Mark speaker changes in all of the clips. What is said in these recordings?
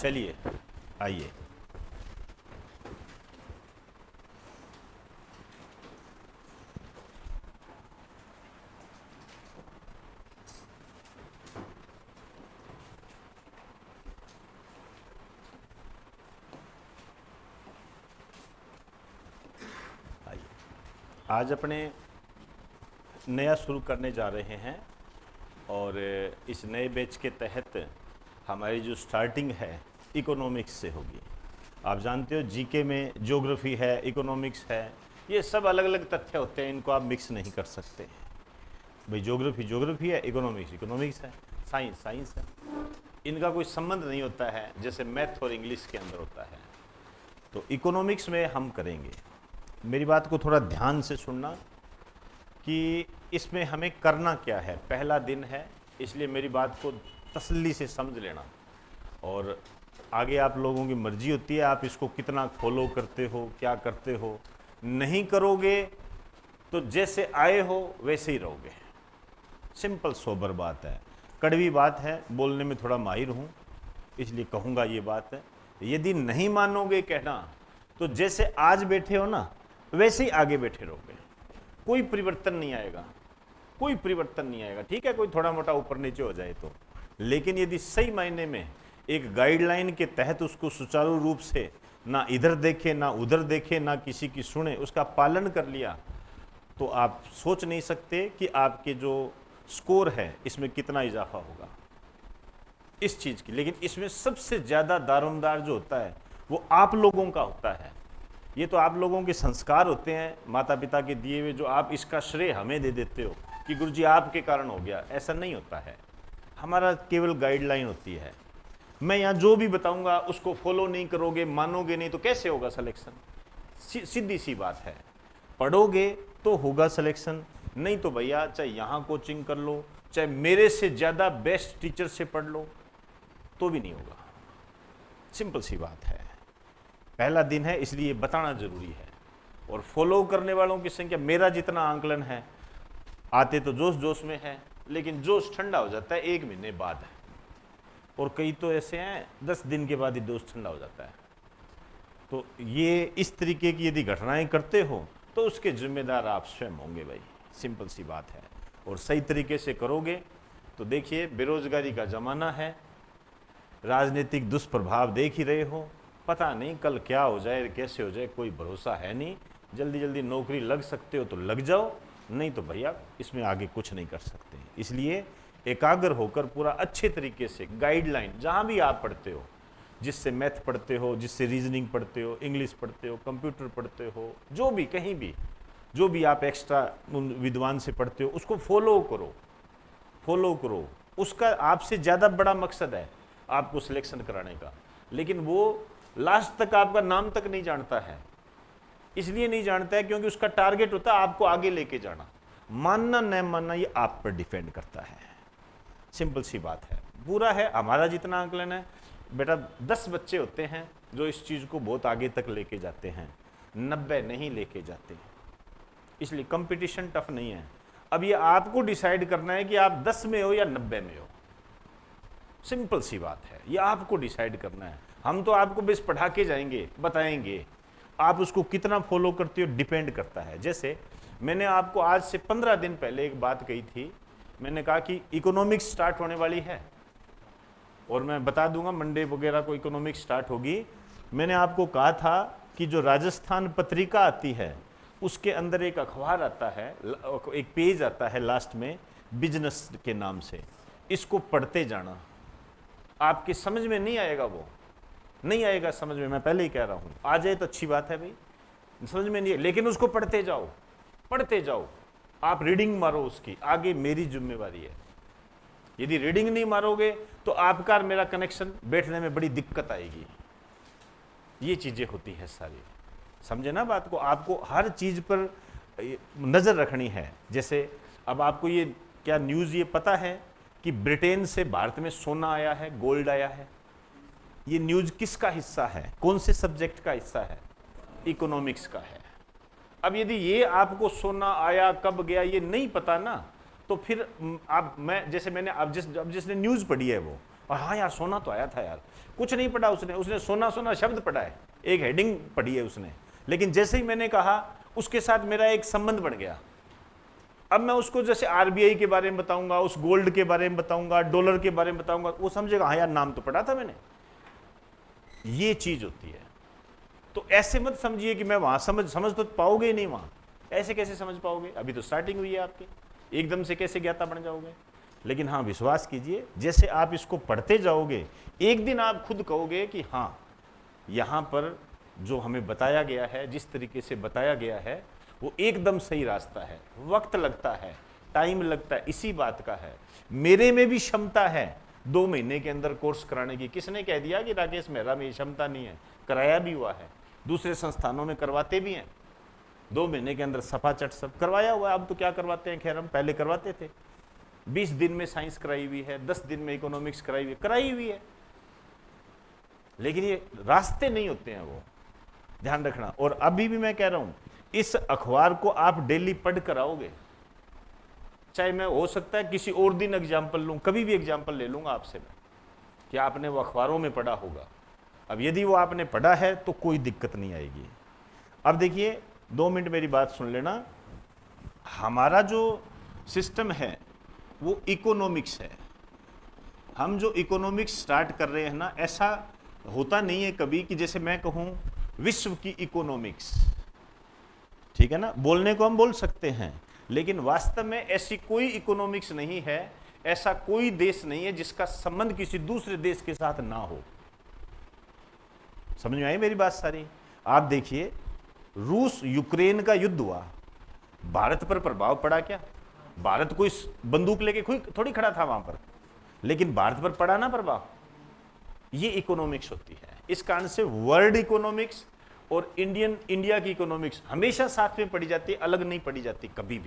Speaker 1: चलिए आइए। आज अपने नया शुरू करने जा रहे हैं और इस नए बैच के तहत हमारी जो स्टार्टिंग है इकोनॉमिक्स से होगी। आप जानते हो जीके में ज्योग्राफी है, इकोनॉमिक्स है, ये सब अलग अलग तथ्य होते हैं, इनको आप मिक्स नहीं कर सकते। भाई ज्योग्राफी ज्योग्राफी है, इकोनॉमिक्स इकोनॉमिक्स है, साइंस साइंस है, इनका कोई संबंध नहीं होता है जैसे मैथ और इंग्लिश के अंदर होता है। तो इकोनॉमिक्स में हम करेंगे। मेरी बात को थोड़ा ध्यान से सुनना कि इसमें हमें करना क्या है। पहला दिन है, इसलिए मेरी बात को तसल्ली से समझ लेना और आगे आप लोगों की मर्जी होती है, आप इसको कितना फॉलो करते हो, क्या करते हो। नहीं करोगे तो जैसे आए हो वैसे ही रहोगे। सिंपल सोबर बात है, कड़वी बात है, बोलने में थोड़ा माहिर हूँ इसलिए कहूँगा ये बात है। यदि नहीं मानोगे कहना तो जैसे आज बैठे हो ना वैसे ही आगे बैठे रहोगे, कोई परिवर्तन नहीं आएगा, कोई परिवर्तन नहीं आएगा। ठीक है, कोई थोड़ा मोटा ऊपर नीचे हो जाए तो, लेकिन यदि सही मायने में एक गाइडलाइन के तहत उसको सुचारू रूप से ना इधर देखे ना उधर देखे ना किसी की सुने, उसका पालन कर लिया तो आप सोच नहीं सकते कि आपके जो स्कोर है इसमें कितना इजाफा होगा इस चीज़ की। लेकिन इसमें सबसे ज़्यादा दारोमदार जो होता है वो आप लोगों का होता है। ये तो आप लोगों के संस्कार होते हैं, माता पिता के दिए हुए, जो आप इसका श्रेय हमें दे देते हो कि गुरुजी आपके कारण हो गया। ऐसा नहीं होता है, हमारा केवल गाइडलाइन होती है। मैं यहाँ जो भी बताऊंगा उसको फॉलो नहीं करोगे, मानोगे नहीं तो कैसे होगा सिलेक्शन। सीधी सी बात है, पढ़ोगे तो होगा सिलेक्शन, नहीं तो भैया चाहे यहाँ कोचिंग कर लो, चाहे मेरे से ज़्यादा बेस्ट टीचर से पढ़ लो, तो भी नहीं होगा। सिंपल सी बात है। पहला दिन है इसलिए बताना जरूरी है। और फॉलो करने वालों की संख्या मेरा जितना आंकलन है, आते तो जोश जोश में है, लेकिन जोश ठंडा हो जाता है 1 महीने बाद है। और कई तो ऐसे हैं 10 दिन के बाद ही जोश ठंडा हो जाता है। तो ये इस तरीके की यदि घटनाएं करते हो तो उसके जिम्मेदार आप स्वयं होंगे भाई, सिंपल सी बात है। और सही तरीके से करोगे तो देखिए, बेरोजगारी का जमाना है, राजनीतिक दुष्प्रभाव देख ही रहे हो, पता नहीं कल क्या हो जाए कैसे हो जाए, कोई भरोसा है नहीं। जल्दी जल्दी नौकरी लग सकते हो तो लग जाओ, नहीं तो भैया इसमें आगे कुछ नहीं कर सकते। इसलिए एकाग्र होकर पूरा अच्छे तरीके से गाइडलाइन, जहाँ भी आप पढ़ते हो, जिससे मैथ पढ़ते हो, जिससे रीजनिंग पढ़ते हो, इंग्लिश पढ़ते हो, कंप्यूटर पढ़ते हो, जो भी कहीं भी जो भी आप एक्स्ट्रा विद्वान से पढ़ते हो, उसको फॉलो करो, फॉलो करो। उसका आपसे ज़्यादा बड़ा मकसद है आपको सिलेक्शन कराने का, लेकिन वो लास्ट तक आपका नाम तक नहीं जानता है। इसलिए नहीं जानता है क्योंकि उसका टारगेट होता है आपको आगे लेके जाना। मानना न मानना ये आप पर डिपेंड करता है, सिंपल सी बात है। बुरा है हमारा जितना आंकलन है बेटा, 10 बच्चे होते हैं जो इस चीज़ को बहुत आगे तक लेके जाते हैं, 90 नहीं लेके जाते। इसलिए कंपटीशन टफ नहीं है। अब ये आपको डिसाइड करना है कि आप 10 में हो या 90 में हो, सिंपल सी बात है, ये आपको डिसाइड करना है। हम तो आपको बस पढ़ा के जाएंगे, बताएंगे, आप उसको कितना फॉलो करते हो डिपेंड करता है। जैसे मैंने आपको आज से 15 दिन पहले एक बात कही थी, मैंने कहा कि इकोनॉमिक्स स्टार्ट होने वाली है और मैं बता दूंगा मंडे वगैरह को इकोनॉमिक्स स्टार्ट होगी। मैंने आपको कहा था कि जो राजस्थान पत्रिका आती है उसके अंदर एक अखबार आता है, एक पेज आता है लास्ट में बिजनेस के नाम से, इसको पढ़ते जाना। आपके समझ में नहीं आएगा, वो नहीं आएगा समझ में, मैं पहले ही कह रहा हूं। आ जाए तो अच्छी बात है भाई, समझ में नहीं है लेकिन उसको पढ़ते जाओ, पढ़ते जाओ। आप रीडिंग मारो उसकी, आगे मेरी जिम्मेवारी है। यदि रीडिंग नहीं मारोगे तो आपका और मेरा कनेक्शन बैठने में बड़ी दिक्कत आएगी। ये चीजें होती है सारी, समझे ना बात को। आपको हर चीज पर नजर रखनी है। जैसे अब आपको ये क्या न्यूज ये पता है कि ब्रिटेन से भारत में सोना आया है, गोल्ड आया है। ये न्यूज किसका हिस्सा है, कौन से सब्जेक्ट का हिस्सा है? इकोनॉमिक्स का है। अब यदि ये आपको सोना आया कब गया ये नहीं पता ना, तो फिर आप, मैं जैसे मैंने अब जिसने न्यूज पढ़ी है और हाँ यार सोना तो आया था यार, कुछ नहीं पढ़ा उसने, उसने सोना सोना शब्द पढ़ा है, एक हेडिंग पढ़ी है उसने, लेकिन जैसे ही मैंने कहा उसके साथ मेरा एक संबंध बढ़ गया। अब मैं उसको जैसे आरबीआई के बारे में बताऊंगा, उस गोल्ड के बारे में बताऊंगा, डॉलर के बारे में बताऊंगा, वो समझेगा हाँ यार नाम तो पढ़ा था मैंने। ये चीज होती है। तो ऐसे मत समझिए कि मैं वहां समझ तो पाओगे ही नहीं, वहां ऐसे कैसे समझ पाओगे, अभी तो स्टार्टिंग हुई है आपकी, एकदम से कैसे ज्ञाता बन जाओगे। लेकिन हाँ विश्वास कीजिए, जैसे आप इसको पढ़ते जाओगे एक दिन आप खुद कहोगे कि हाँ यहाँ पर जो हमें बताया गया है, जिस तरीके से बताया गया है वो एकदम सही रास्ता है। वक्त लगता है, टाइम लगता है, इसी बात का है। मेरे में भी क्षमता है 2 महीने के अंदर कोर्स कराने की। किसने कह दिया कि राकेश मेहरा में क्षमता नहीं है? कराया भी हुआ है, दूसरे संस्थानों में करवाते भी हैं, 2 महीने के अंदर सफा चट सब करवाया हुआ है। अब तो क्या करवाते हैं, खैर हम पहले करवाते थे, 20 दिन में साइंस कराई हुई है, 10 दिन में इकोनॉमिक्स कराई हुई है, लेकिन ये रास्ते नहीं होते हैं, वो ध्यान रखना। और अभी भी मैं कह रहा हूं इस अखबार को आप डेली पढ़ कर आओगे, चाहे मैं हो सकता है किसी और दिन एग्जाम्पल लूं, कभी भी एग्जाम्पल ले लूंगा आपसे मैं कि आपने वो अखबारों में पढ़ा होगा। अब यदि वो आपने पढ़ा है तो कोई दिक्कत नहीं आएगी। अब देखिए 2 मिनट मेरी बात सुन लेना। हमारा जो सिस्टम है वो इकोनॉमिक्स है। हम जो इकोनॉमिक्स स्टार्ट कर रहे हैं ना, ऐसा होता नहीं है कभी कि जैसे मैं कहूं विश्व की इकोनॉमिक्स, ठीक है ना, बोलने को हम बोल सकते हैं, लेकिन वास्तव में ऐसी कोई इकोनॉमिक्स नहीं है, ऐसा कोई देश नहीं है जिसका संबंध किसी दूसरे देश के साथ ना हो। समझ में आई मेरी बात सारी? आप देखिए रूस यूक्रेन का युद्ध हुआ, भारत पर प्रभाव पड़ा क्या? भारत कोई बंदूक लेके थोड़ी खड़ा था वहां पर, लेकिन भारत पर पड़ा ना प्रभाव। ये इकोनॉमिक्स होती है। इस कारण से वर्ल्ड इकोनॉमिक्स और इंडिया की इकोनॉमिक्स हमेशा साथ में पढ़ी जाती है, अलग नहीं पढ़ी जाती, कभी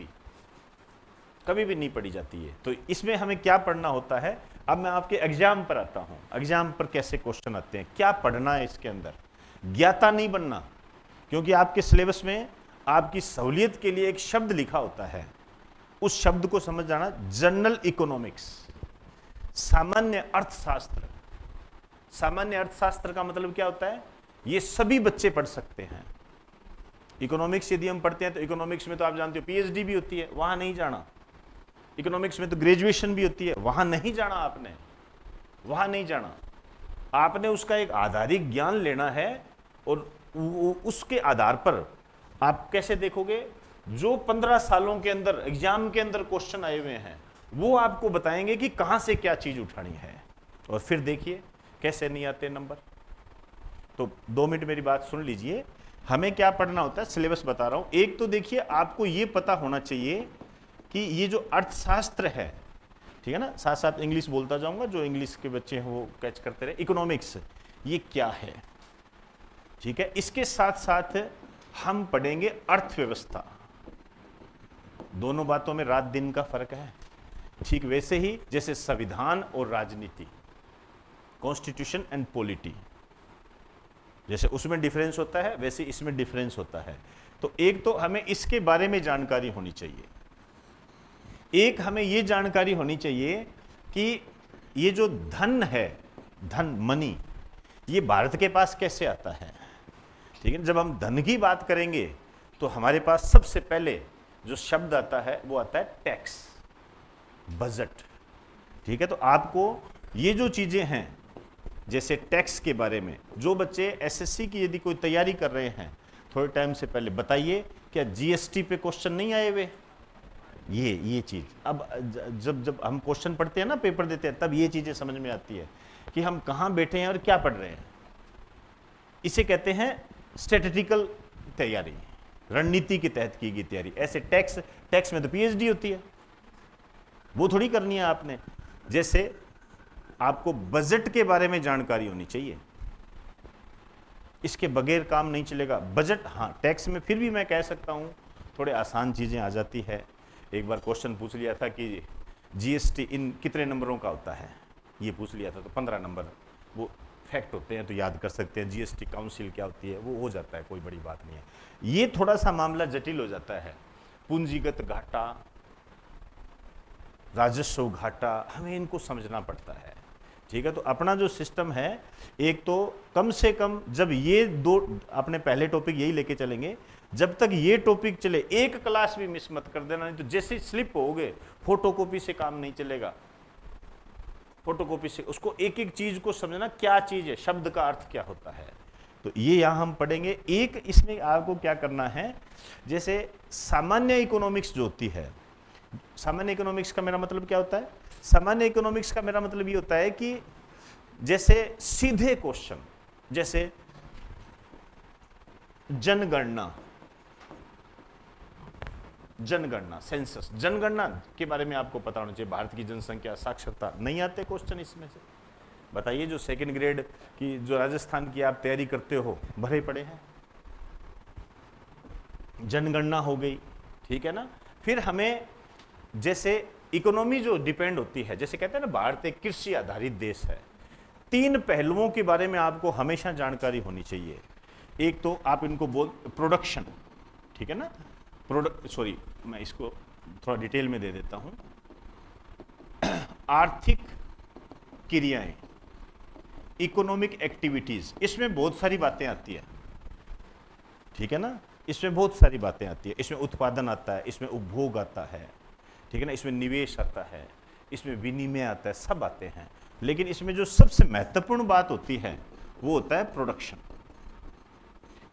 Speaker 1: भी नहीं पढ़ी जाती है। तो इसमें हमें क्या पढ़ना होता है? अब मैं आपके एग्जाम पर आता हूं, एग्जाम पर कैसे क्वेश्चन आते हैं, क्या पढ़ना है इसके अंदर। ज्ञाता नहीं बनना, क्योंकि आपके सिलेबस में आपकी सहूलियत के लिए एक शब्द लिखा होता है, उस शब्द को समझ जाना। जनरल इकोनॉमिक्स, सामान्य अर्थशास्त्र। सामान्य अर्थशास्त्र का मतलब क्या होता है? ये सभी बच्चे पढ़ सकते हैं। इकोनॉमिक्स यदि हम पढ़ते हैं तो इकोनॉमिक्स में तो आप जानते हो पीएचडी भी होती है, वहां नहीं जाना। इकोनॉमिक्स में तो ग्रेजुएशन भी होती है, वहां नहीं जाना आपने, वहां नहीं जाना। आपने उसका एक आधारिक ज्ञान लेना है और उसके आधार पर आप कैसे देखोगे, जो 15 सालों के अंदर एग्जाम के अंदर क्वेश्चन आए हुए हैं वो आपको बताएंगे कि कहां से क्या चीज उठानी है, और फिर देखिए कैसे नहीं आते नंबर। तो 2 मिनट मेरी बात सुन लीजिए। हमें क्या पढ़ना होता है, सिलेबस बता रहा हूं। एक तो देखिए आपको ये पता होना चाहिए कि ये जो अर्थशास्त्र है, ठीक है ना, साथ साथ इंग्लिश बोलता जाऊंगा, जो इंग्लिश के बच्चे हैं वो कैच करते रहे। इकोनॉमिक्स ये क्या है, ठीक है। इसके साथ साथ हम पढ़ेंगे अर्थव्यवस्था। दोनों बातों में रात दिन का फर्क है, ठीक वैसे ही जैसे संविधान और राजनीति, कॉन्स्टिट्यूशन एंड पॉलिटी, जैसे उसमें डिफरेंस होता है वैसे इसमें डिफरेंस होता है। तो एक तो हमें इसके बारे में जानकारी होनी चाहिए, एक हमें ये जानकारी होनी चाहिए कि ये जो धन है, धन मनी, ये भारत के पास कैसे आता है, ठीक है। जब हम धन की बात करेंगे तो हमारे पास सबसे पहले जो शब्द आता है वो आता है टैक्स, बजट, ठीक है। तो आपको ये जो चीजें हैं, जैसे टैक्स के बारे में, जो बच्चे एसएससी की यदि कोई तैयारी कर रहे हैं थोड़े टाइम से पहले बताइए क्या जीएसटी पे क्वेश्चन नहीं आए हुए? ये चीज अब जब हम क्वेश्चन पढ़ते हैं ना, पेपर देते हैं, तब ये चीजें समझ में आती है कि हम कहां बैठे हैं और क्या पढ़ रहे हैं। इसे कहते हैं स्ट्रेटेजिकल तैयारी, रणनीति के तहत की गई तैयारी। ऐसे टैक्स में तो पीएचडी होती है, वो थोड़ी करनी है आपने। जैसे आपको बजट के बारे में जानकारी होनी चाहिए, इसके बगैर काम नहीं चलेगा। बजट, हाँ टैक्स में फिर भी मैं कह सकता हूं थोड़े आसान चीजें आ जाती है। एक बार क्वेश्चन पूछ लिया था कि जीएसटी इन कितने नंबरों का होता है, ये पूछ लिया था, तो 15 नंबर वो फैक्ट होते हैं तो याद कर सकते हैं। जीएसटी काउंसिल क्या होती है, वो हो जाता है, कोई बड़ी बात नहीं है। ये थोड़ा सा मामला जटिल हो जाता है, पूंजीगत घाटा, राजस्व घाटा, हमें इनको समझना पड़ता है। ठीक है, तो अपना जो सिस्टम है, एक तो कम से कम जब ये दो, अपने पहले टॉपिक यही लेके चलेंगे, जब तक ये टॉपिक चले एक क्लास भी मिस मत कर देना, नहीं तो जैसे स्लिप होगे फोटोकॉपी से काम नहीं चलेगा। फोटोकॉपी से उसको एक एक चीज को समझना, क्या चीज है, शब्द का अर्थ क्या होता है, तो ये यहां हम पढ़ेंगे। एक इसमें आपको क्या करना है, जैसे सामान्य इकोनॉमिक्स जो होती है, सामान्य इकोनॉमिक्स का मेरा मतलब क्या होता है, सामान्य इकोनॉमिक्स का मेरा मतलब ये होता है कि जैसे सीधे क्वेश्चन, जैसे जनगणना, जनगणना सेंसस, जनगणना के बारे में आपको पता होना चाहिए, भारत की जनसंख्या, साक्षरता, नहीं आते क्वेश्चन इसमें से। बताइए, जो सेकंड ग्रेड की जो राजस्थान की आप तैयारी करते हो, भरे पड़े हैं, जनगणना हो गई, ठीक है ना। फिर हमें जैसे इकोनॉमी जो डिपेंड होती है, जैसे कहते हैं ना भारत एक कृषि आधारित देश है, 3 पहलुओं के बारे में आपको हमेशा जानकारी होनी चाहिए। एक तो आप इनको बोल प्रोडक्शन, ठीक है ना, सॉरी मैं इसको थोड़ा डिटेल में दे देता हूं। आर्थिक क्रियाएं, इकोनॉमिक एक्टिविटीज, इसमें बहुत सारी बातें आती है, ठीक है ना, इसमें बहुत सारी बातें आती है। इसमें उत्पादन आता है, इसमें उपभोग आता है, ठीक है ना, इसमें निवेश आता है, इसमें विनिमय आता है, सब आते हैं। लेकिन इसमें जो सबसे महत्वपूर्ण बात होती है वो होता है प्रोडक्शन।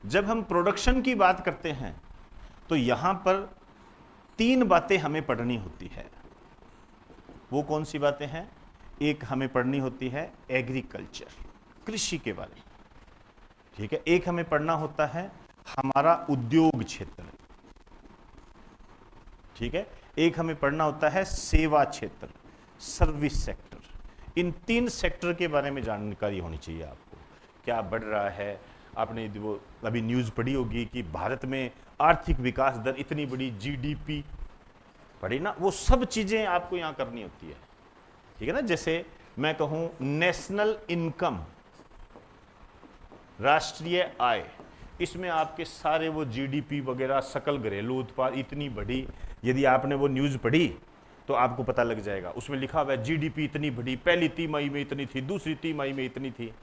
Speaker 1: जब हम प्रोडक्शन की बात करते हैं तो यहां पर 3 बातें हमें पढ़नी होती है। वो कौन सी बातें हैं? एक हमें पढ़नी होती है एग्रीकल्चर, कृषि के बारे में, ठीक है। एक हमें पढ़ना होता है हमारा उद्योग क्षेत्र, ठीक है। एक हमें पढ़ना होता है सेवा क्षेत्र, सर्विस सेक्टर। इन 3 सेक्टर के बारे में जानकारी होनी चाहिए आपको। क्या बढ़ रहा है, आपने वो अभी न्यूज़ पढ़ी होगी कि भारत में आर्थिक विकास दर इतनी बड़ी, जीडीपी पढ़ी ना, वो सब चीज़ें आपको यहाँ करनी होती है, ठीक है ना। जैसे मैं कहूँ नेशनल इनकम, राष्ट्रीय आय, इसमें आपके सारे वो जीडीपी वगैरह, सकल घरेलू उत्पाद इतनी बड़ी, यदि आपने वो न्यूज़ पढ़ी तो आपको पता लग जाएगा। उसमें लिखा हुआ है जीडीपी इतनी बड़ी, पहली तिमाही में इतनी थी, दूसरी तिमाही में इतनी थी।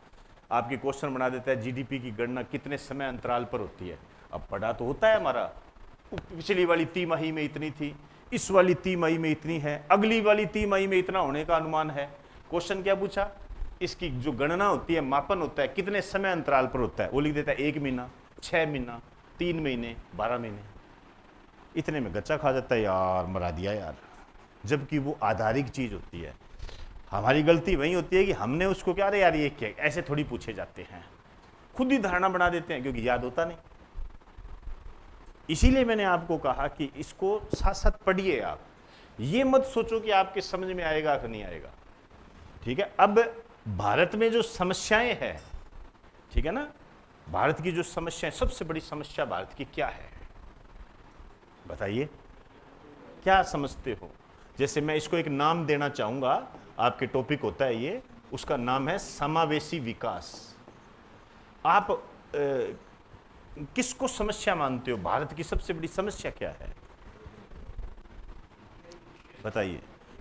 Speaker 1: आपके क्वेश्चन बना देता है जीडीपी की गणना कितने समय अंतराल पर होती है। अब पढ़ा तो होता है हमारा, पिछली वाली तिमाही में इतनी थी, इस वाली तिमाही में इतनी है, अगली वाली तिमाही में इतना होने का अनुमान है। क्वेश्चन क्या पूछा, इसकी जो गणना होती है, मापन होता है, कितने समय अंतराल पर होता है। वो लिख देता है 1 महीना, 6 महीना, 3 महीने, 12 महीने। इतने में गच्चा खा जाता है, यार मरा दिया यार, जबकि वो आधारिक चीज होती है। हमारी गलती वही होती है कि हमने उसको क्या, अरे यार ये क्या, ऐसे थोड़ी पूछे जाते हैं, खुद ही धारणा बना देते हैं क्योंकि याद होता नहीं। इसीलिए मैंने आपको कहा कि इसको साथ साथ पढ़िए आप, ये मत सोचो कि आपके समझ में आएगा कि नहीं आएगा, ठीक है। अब भारत में जो समस्याएं हैं, ठीक है ना, भारत की जो समस्याएं, सबसे बड़ी समस्या भारत की क्या है बताइए, क्या समझते हो? जैसे मैं इसको एक नाम देना चाहूंगा, आपके टॉपिक होता है ये, उसका नाम है समावेशी विकास। आप किसको समस्या मानते हो? भारत की सबसे बड़ी समस्या क्या है बताइए?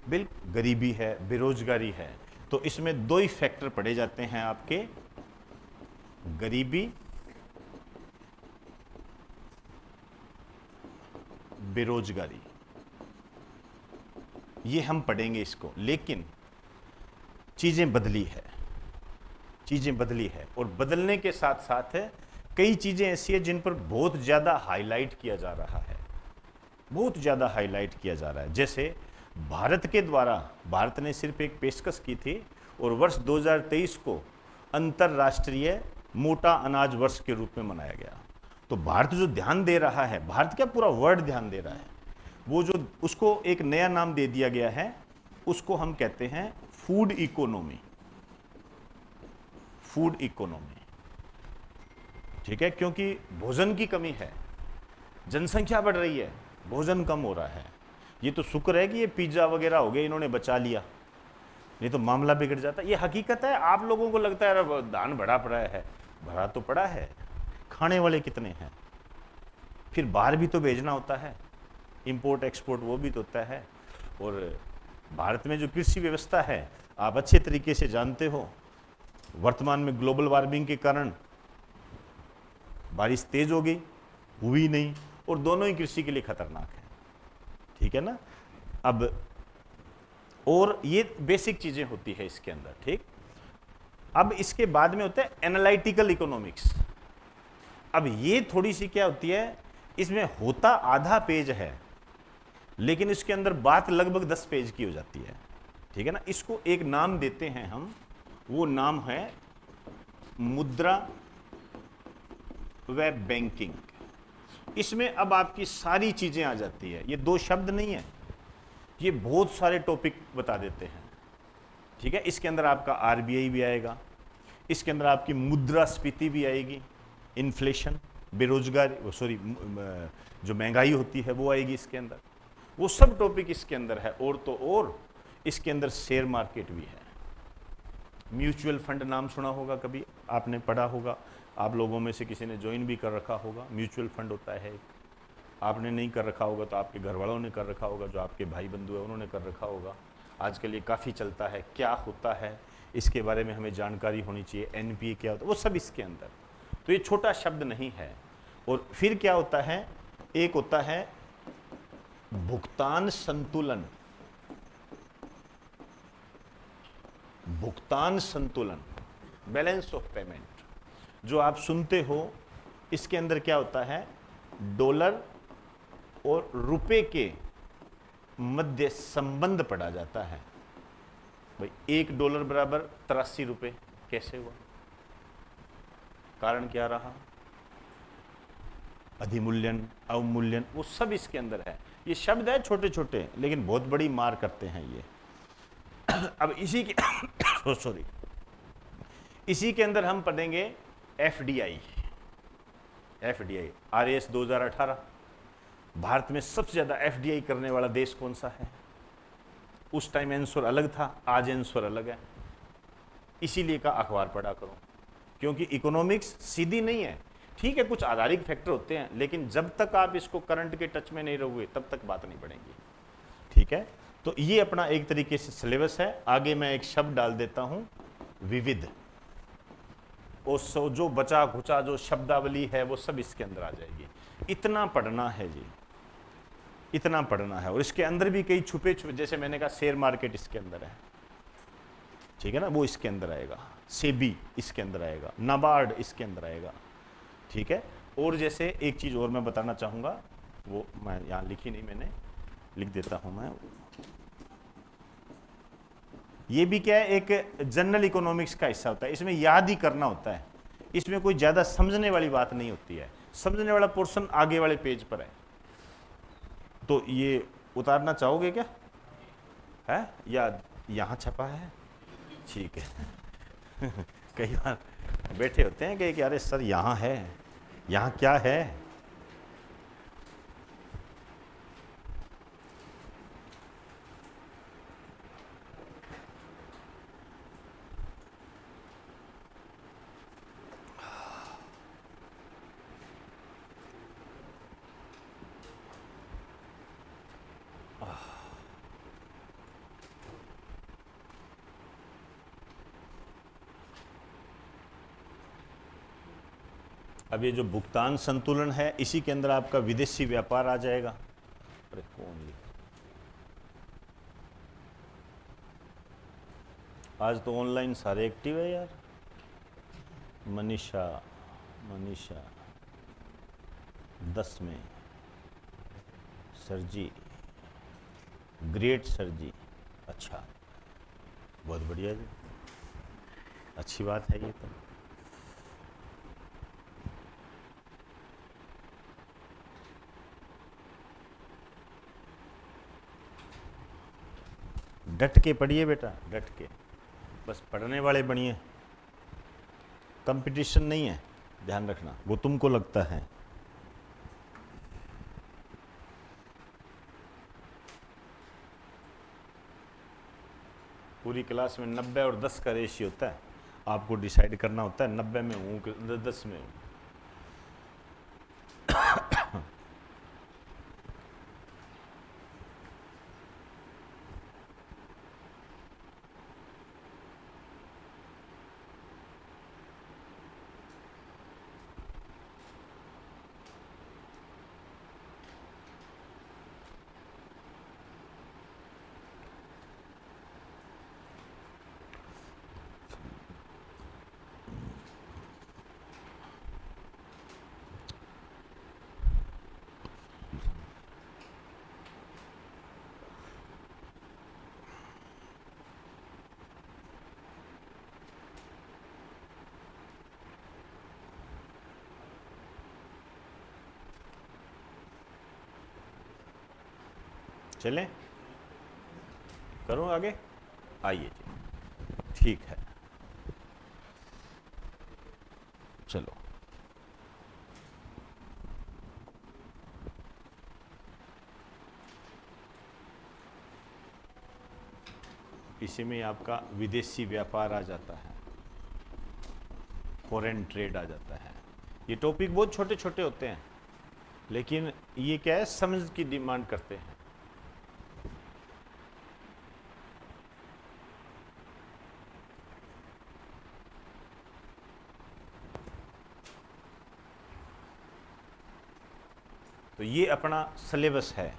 Speaker 1: बिल्कुल गरीबी है, बेरोजगारी है। तो इसमें 2 ही फैक्टर पढ़े जाते हैं आपके, गरीबी, बेरोजगारी, ये हम पढ़ेंगे इसको। लेकिन चीजें बदली है, चीजें बदली है, और बदलने के साथ साथ है कई चीजें ऐसी है जिन पर बहुत ज्यादा हाईलाइट किया जा रहा है, बहुत ज्यादा हाईलाइट किया जा रहा है। जैसे भारत के द्वारा, भारत ने सिर्फ एक पेशकश की थी और वर्ष 2023 को अंतरराष्ट्रीय मोटा अनाज वर्ष के रूप में मनाया गया। तो भारत जो ध्यान दे रहा है, भारत क्या पूरा वर्ल्ड ध्यान दे रहा है, वो जो उसको एक नया नाम दे दिया गया है, उसको हम कहते हैं फूड इकोनॉमी, फूड इकोनॉमी, ठीक है। क्योंकि भोजन की कमी है, जनसंख्या बढ़ रही है, भोजन कम हो रहा है। ये तो शुक्र है कि ये पिज्जा वगैरह हो गए, इन्होंने बचा लिया, नहीं तो मामला बिगड़ जाता। ये हकीकत है। आप लोगों को लगता है दान भरा पड़ा है, भरा तो पड़ा है, खाने वाले कितने हैं? फिर बाहर भी तो भेजना होता है, इंपोर्ट एक्सपोर्ट वो भी तो होता है। और भारत में जो कृषि व्यवस्था है, आप अच्छे तरीके से जानते हो वर्तमान में ग्लोबल वार्मिंग के कारण बारिश तेज हो गई, हुई नहीं, और दोनों ही कृषि के लिए खतरनाक है। ठीक है ना। अब और ये बेसिक चीजें होती है इसके अंदर। ठीक, अब इसके बाद में होता है एनालिटिकल इकोनॉमिक्स। अब ये थोड़ी सी क्या होती है, इसमें होता आधा पेज है लेकिन इसके अंदर बात लगभग 10 पेज की हो जाती है। ठीक है ना। इसको एक नाम देते हैं हम, वो नाम है मुद्रा व बैंकिंग। इसमें अब आपकी सारी चीजें आ जाती है। ये दो शब्द नहीं है, ये बहुत सारे टॉपिक बता देते हैं। ठीक है। इसके अंदर आपका आरबीआई भी आएगा, इसके अंदर आपकी मुद्रास्फीति भी आएगी, इन्फ्लेशन, बेरोजगारी, सॉरी जो महंगाई होती है वो आएगी इसके अंदर, वो सब टॉपिक इसके अंदर है। और तो और इसके अंदर शेयर मार्केट भी है। म्यूचुअल फंड नाम सुना होगा, कभी आपने पढ़ा होगा, आप लोगों में से किसी ने ज्वाइन भी कर रखा होगा। म्यूचुअल फंड होता है, आपने नहीं कर रखा होगा तो आपके घर वालों ने कर रखा होगा, जो आपके भाई बंधु है उन्होंने कर रखा होगा। आजकल ये काफ़ी चलता है। क्या होता है इसके बारे में हमें जानकारी होनी चाहिए। एनपीए क्या होता है, वो सब इसके अंदर। तो ये छोटा शब्द नहीं है। और फिर क्या होता है, एक होता है भुगतान संतुलन। भुगतान संतुलन, बैलेंस ऑफ पेमेंट, जो आप सुनते हो, इसके अंदर क्या होता है, डॉलर और रुपए के मध्य संबंध पढ़ा जाता है। भाई $1 बराबर 83 रुपए, कैसे हुआ, कारण क्या रहा, अधिमूल्यन, अवमूल्यन, वो सब इसके अंदर है। ये शब्द है छोटे छोटे लेकिन बहुत बड़ी मार करते हैं ये। अब इसी के सॉरी इसी के अंदर हम पढ़ेंगे एफडीआई। FDI RS 2018। भारत में सबसे ज्यादा एफडीआई करने वाला देश कौन सा है? उस टाइम आंसर अलग था, आज आंसर अलग है। इसीलिए का अखबार पढ़ा करो, क्योंकि इकोनॉमिक्स सीधी नहीं है। ठीक है, कुछ आधारिक फैक्टर होते हैं, लेकिन जब तक आप इसको करंट के टच में नहीं रहोगे तब तक बात नहीं बढ़ेगी। ठीक है, तो ये अपना एक तरीके से सिलेबस है। आगे मैं एक शब्द डाल देता हूं, विविध। और सो जो बचा खुचा जो शब्दावली है वो सब इसके अंदर आ जाएगी। इतना पढ़ना है जी, इतना पढ़ना है। और इसके अंदर भी कई छुपे छुपे, जैसे मैंने कहा शेयर मार्केट इसके अंदर है, ठीक है ना, वो इसके अंदर आएगा। सेबी इसके अंदर आएगा, नाबार्ड इसके अंदर आएगा। ठीक है, और जैसे एक चीज और मैं बताना चाहूंगा, वो मैं यहां लिखी नहीं, मैंने लिख देता हूं मैं। ये भी क्या है, एक जनरल इकोनॉमिक्स का हिस्सा होता है। इसमें याद ही करना होता है, इसमें कोई ज्यादा समझने वाली बात नहीं होती है। समझने वाला पोर्शन आगे वाले पेज पर है। तो ये उतारना चाहोगे क्या है, या यहां छपा है? ठीक है। कई बार बैठे होते हैं कि अरे सर यहाँ है, यहाँ क्या है? अब ये जो भुगतान संतुलन है, इसी के अंदर आपका विदेशी व्यापार आ जाएगा। अरे कौन लिखा, आज तो ऑनलाइन सारे एक्टिव है यार। मनीषा, मनीषा 10 में, सर जी, ग्रेट सर जी, अच्छा, बहुत बढ़िया जी, अच्छी बात है ये तो। डट के पढ़िए बेटा, डट के, बस पढ़ने वाले बनिए। कंपटीशन नहीं है, ध्यान रखना, वो तुमको लगता है। पूरी क्लास में 90 और 10 का रेशियो होता है, आपको डिसाइड करना होता है 90 में हूँ कि 10 में हूँ। चलें, करूं आगे? आइए जी, ठीक है, चलो। इसी में आपका विदेशी व्यापार आ जाता है, फॉरेन ट्रेड आ जाता है। ये टॉपिक बहुत छोटे छोटे होते हैं, लेकिन ये क्या है, समझ की डिमांड करते हैं। तो ये अपना सिलेबस है।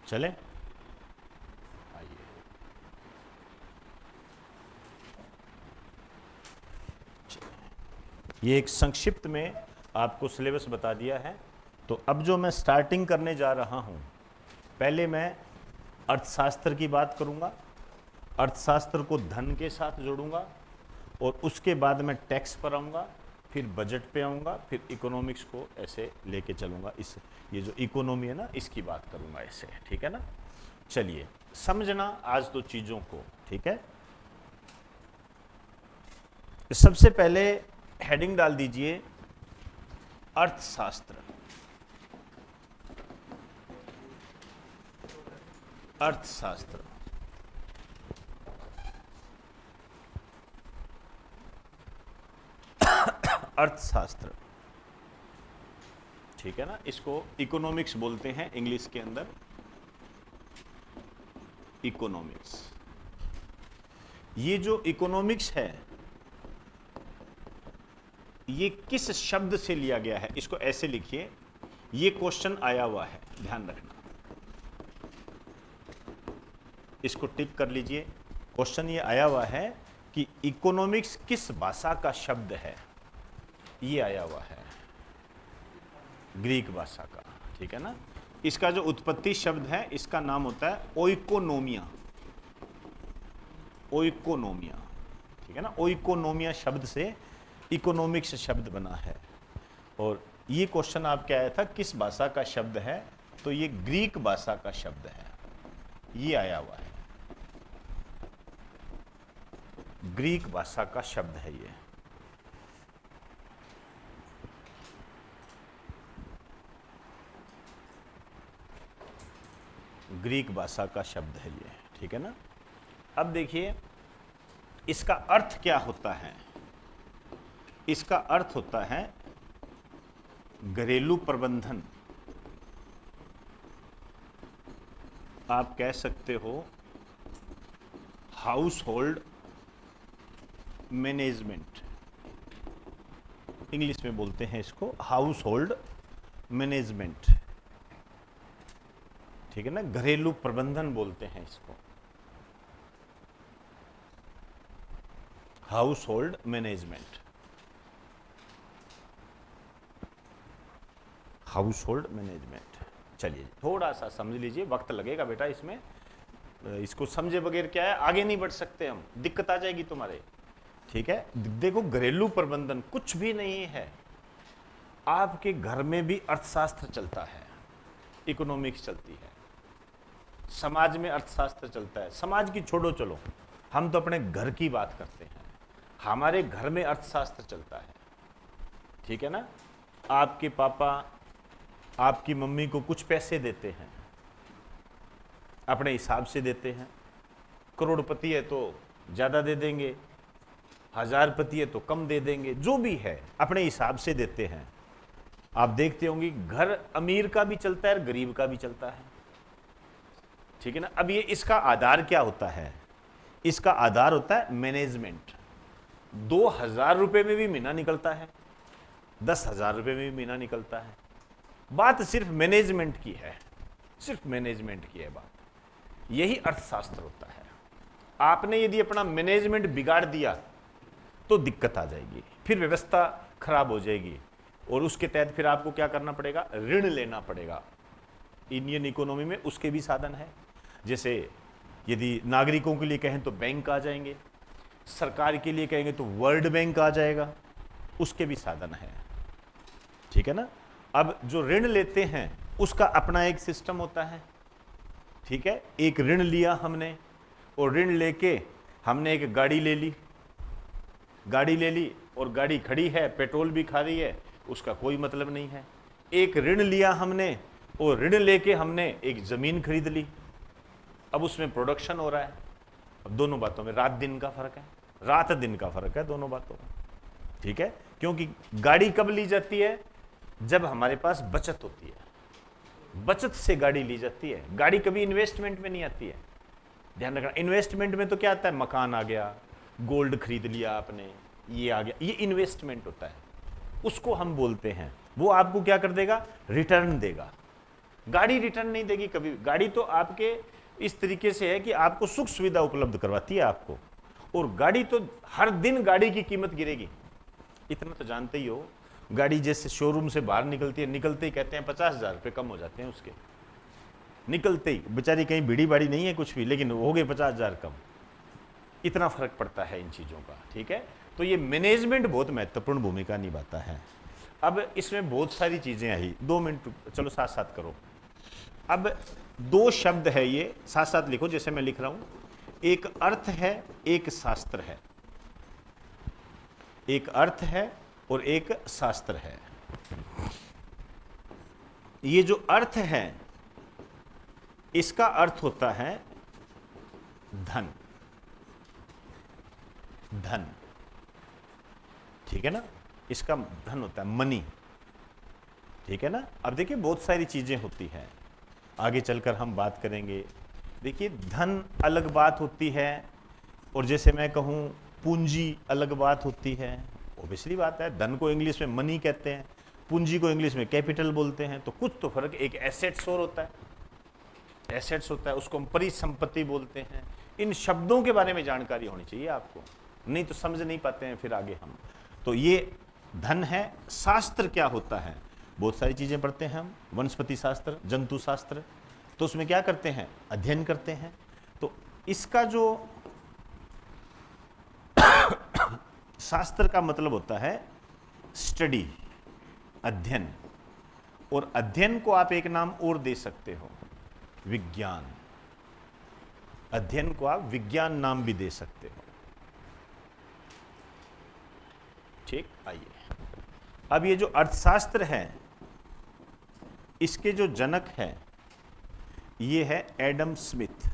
Speaker 1: चले, आइए। ये एक संक्षिप्त में आपको सिलेबस बता दिया है। तो अब जो मैं स्टार्टिंग करने जा रहा हूं, पहले मैं अर्थशास्त्र की बात करूंगा, अर्थशास्त्र को धन के साथ जोड़ूंगा, और उसके बाद मैं टैक्स पर आऊँगा, फिर बजट पे आऊँगा, फिर इकोनॉमिक्स को ऐसे लेके चलूँगा। इस ये जो इकोनॉमी है ना, इसकी बात करूँगा ऐसे, ठीक है ना। चलिए समझना आज तो चीज़ों को, ठीक है। सबसे पहले हेडिंग डाल दीजिए अर्थशास्त्र। अर्थशास्त्र, अर्थशास्त्र, ठीक है ना। इसको इकोनॉमिक्स बोलते हैं इंग्लिश के अंदर, इकोनॉमिक्स। ये जो इकोनॉमिक्स है, ये किस शब्द से लिया गया है, इसको ऐसे लिखिए। ये क्वेश्चन आया हुआ है, ध्यान रखना, इसको टिक कर लीजिए। क्वेश्चन ये आया हुआ है कि इकोनॉमिक्स किस भाषा का शब्द है। ये आया हुआ है ग्रीक भाषा का, ठीक है ना। इसका जो उत्पत्ति शब्द है, इसका नाम होता है ओइकोनोमिया। ओइकोनोमिया, ठीक है ना। ओइकोनोमिया शब्द से इकोनॉमिक्स शब्द बना है। और ये क्वेश्चन आपके आया था किस भाषा का शब्द है, तो ये ग्रीक भाषा का शब्द है, ये आया हुआ है, ग्रीक भाषा का शब्द है ये। ग्रीक भाषा का शब्द है ये, ठीक है ना। अब देखिए इसका अर्थ क्या होता है। इसका अर्थ होता है घरेलू प्रबंधन। आप कह सकते हो हाउस होल्ड मैनेजमेंट, इंग्लिश में बोलते हैं इसको हाउस होल्ड मैनेजमेंट, ठीक है ना। घरेलू प्रबंधन बोलते हैं इसको, house hold management, house hold management. चलिए थोड़ा सा समझ लीजिए, वक्त लगेगा बेटा इसमें, इसको समझे बगैर क्या है आगे नहीं बढ़ सकते हम, दिक्कत आ जाएगी तुम्हारे, ठीक है। देखो घरेलू प्रबंधन कुछ भी नहीं है, आपके घर में भी अर्थशास्त्र चलता है, इकोनॉमिक्स चलती है, समाज में अर्थशास्त्र चलता है। समाज की छोड़ो, चलो हम तो अपने घर की बात करते हैं, हमारे घर में अर्थशास्त्र चलता है, ठीक है ना। आपके पापा आपकी मम्मी को कुछ पैसे देते हैं, अपने हिसाब से देते हैं। करोड़पति है तो ज़्यादा दे देंगे, हजारपति है तो कम दे देंगे, जो भी है अपने हिसाब से देते हैं। आप देखते होंगे घर अमीर का भी चलता है और गरीब का भी चलता है, ठीक है ना। अब ये इसका आधार क्या होता है, इसका आधार होता है मैनेजमेंट। 2000 रुपये में भी महीना निकलता है, 10,000 रुपये में भी महीना निकलता है। बात सिर्फ मैनेजमेंट की है, सिर्फ मैनेजमेंट की है बात। यही अर्थशास्त्र होता है। आपने यदि अपना मैनेजमेंट बिगाड़ दिया तो दिक्कत आ जाएगी, फिर व्यवस्था खराब हो जाएगी, और उसके तहत फिर आपको क्या करना पड़ेगा, ऋण लेना पड़ेगा। इंडियन इकोनॉमी में उसके भी साधन है, जैसे यदि नागरिकों के लिए कहें तो बैंक आ जाएंगे, सरकार के लिए कहेंगे तो वर्ल्ड बैंक आ जाएगा, उसके भी साधन है, ठीक है ना। अब जो ऋण लेते हैं उसका अपना एक सिस्टम होता है, ठीक है। एक ऋण लिया हमने, और ऋण लेके हमने एक गाड़ी ले ली, और गाड़ी खड़ी है, पेट्रोल भी खा रही है, उसका कोई मतलब नहीं है। एक ऋण लिया हमने, और ऋण लेके हमने एक जमीन खरीद ली, अब उसमें प्रोडक्शन हो रहा है। अब दोनों बातों में रात दिन का फर्क है, रात दिन का फर्क है दोनों बातों में, ठीक है। क्योंकि गाड़ी कब ली जाती है, जब हमारे पास बचत होती है, बचत से गाड़ी ली जाती है। गाड़ी कभी इन्वेस्टमेंट में नहीं आती है, ध्यान रखना। इन्वेस्टमेंट में तो क्या आता है, मकान आ गया, गोल्ड खरीद लिया आपने, ये आ गया, ये इन्वेस्टमेंट होता है, उसको हम बोलते हैं। वो आपको क्या कर देगा, रिटर्न देगा। गाड़ी रिटर्न नहीं देगी कभी। गाड़ी तो आपके इस तरीके से है कि आपको सुख सुविधा उपलब्ध करवाती है आपको, और गाड़ी तो हर दिन गाड़ी की कीमत गिरेगी। इतना तो जानते ही हो, गाड़ी जैसे शोरूम से बाहर निकलती है, निकलते ही कहते हैं 50,000 रुपये कम हो जाते हैं उसके, निकलते ही। बेचारी कहीं भीड़ी बाड़ी नहीं है कुछ भी, लेकिन हो गए 50,000 कम। इतना फर्क पड़ता है इन चीज़ों का, ठीक है। तो ये मैनेजमेंट बहुत महत्वपूर्ण भूमिका निभाता है। अब इसमें बहुत सारी चीज़ें आई, 2 मिनट चलो साथ साथ करो। अब 2 शब्द है, ये साथ साथ लिखो जैसे मैं लिख रहा हूं। एक अर्थ है, एक शास्त्र है। एक अर्थ है और एक शास्त्र है। ये जो अर्थ है, इसका अर्थ होता है धन, धन, ठीक है ना। इसका धन होता है मनी, ठीक है ना। अब देखिए बहुत सारी चीजें होती हैं, आगे चलकर हम बात करेंगे। देखिए धन अलग बात होती है, और जैसे मैं कहूं पूंजी अलग बात होती है। ओबियसली बात है, धन को इंग्लिश में मनी कहते हैं, पूंजी को इंग्लिश में कैपिटल बोलते हैं, तो कुछ तो फर्क। एक एसेट्स और होता है, एसेट्स होता है, उसको हम परिसंपत्ति बोलते हैं। इन शब्दों के बारे में जानकारी होनी चाहिए आपको, नहीं तो समझ नहीं पाते हैं फिर आगे हम। तो ये धन है। शास्त्र क्या होता है, बहुत सारी चीजें पढ़ते हैं हम, वनस्पति शास्त्र, जंतु शास्त्र, तो उसमें क्या करते हैं, अध्ययन करते हैं। तो इसका जो शास्त्र का मतलब होता है स्टडी, अध्ययन, और अध्ययन को आप एक नाम और दे सकते हो, विज्ञान। अध्ययन को आप विज्ञान नाम भी दे सकते हो, ठीक। आइए अब ये जो अर्थशास्त्र है, इसके जो जनक है ये है एडम स्मिथ।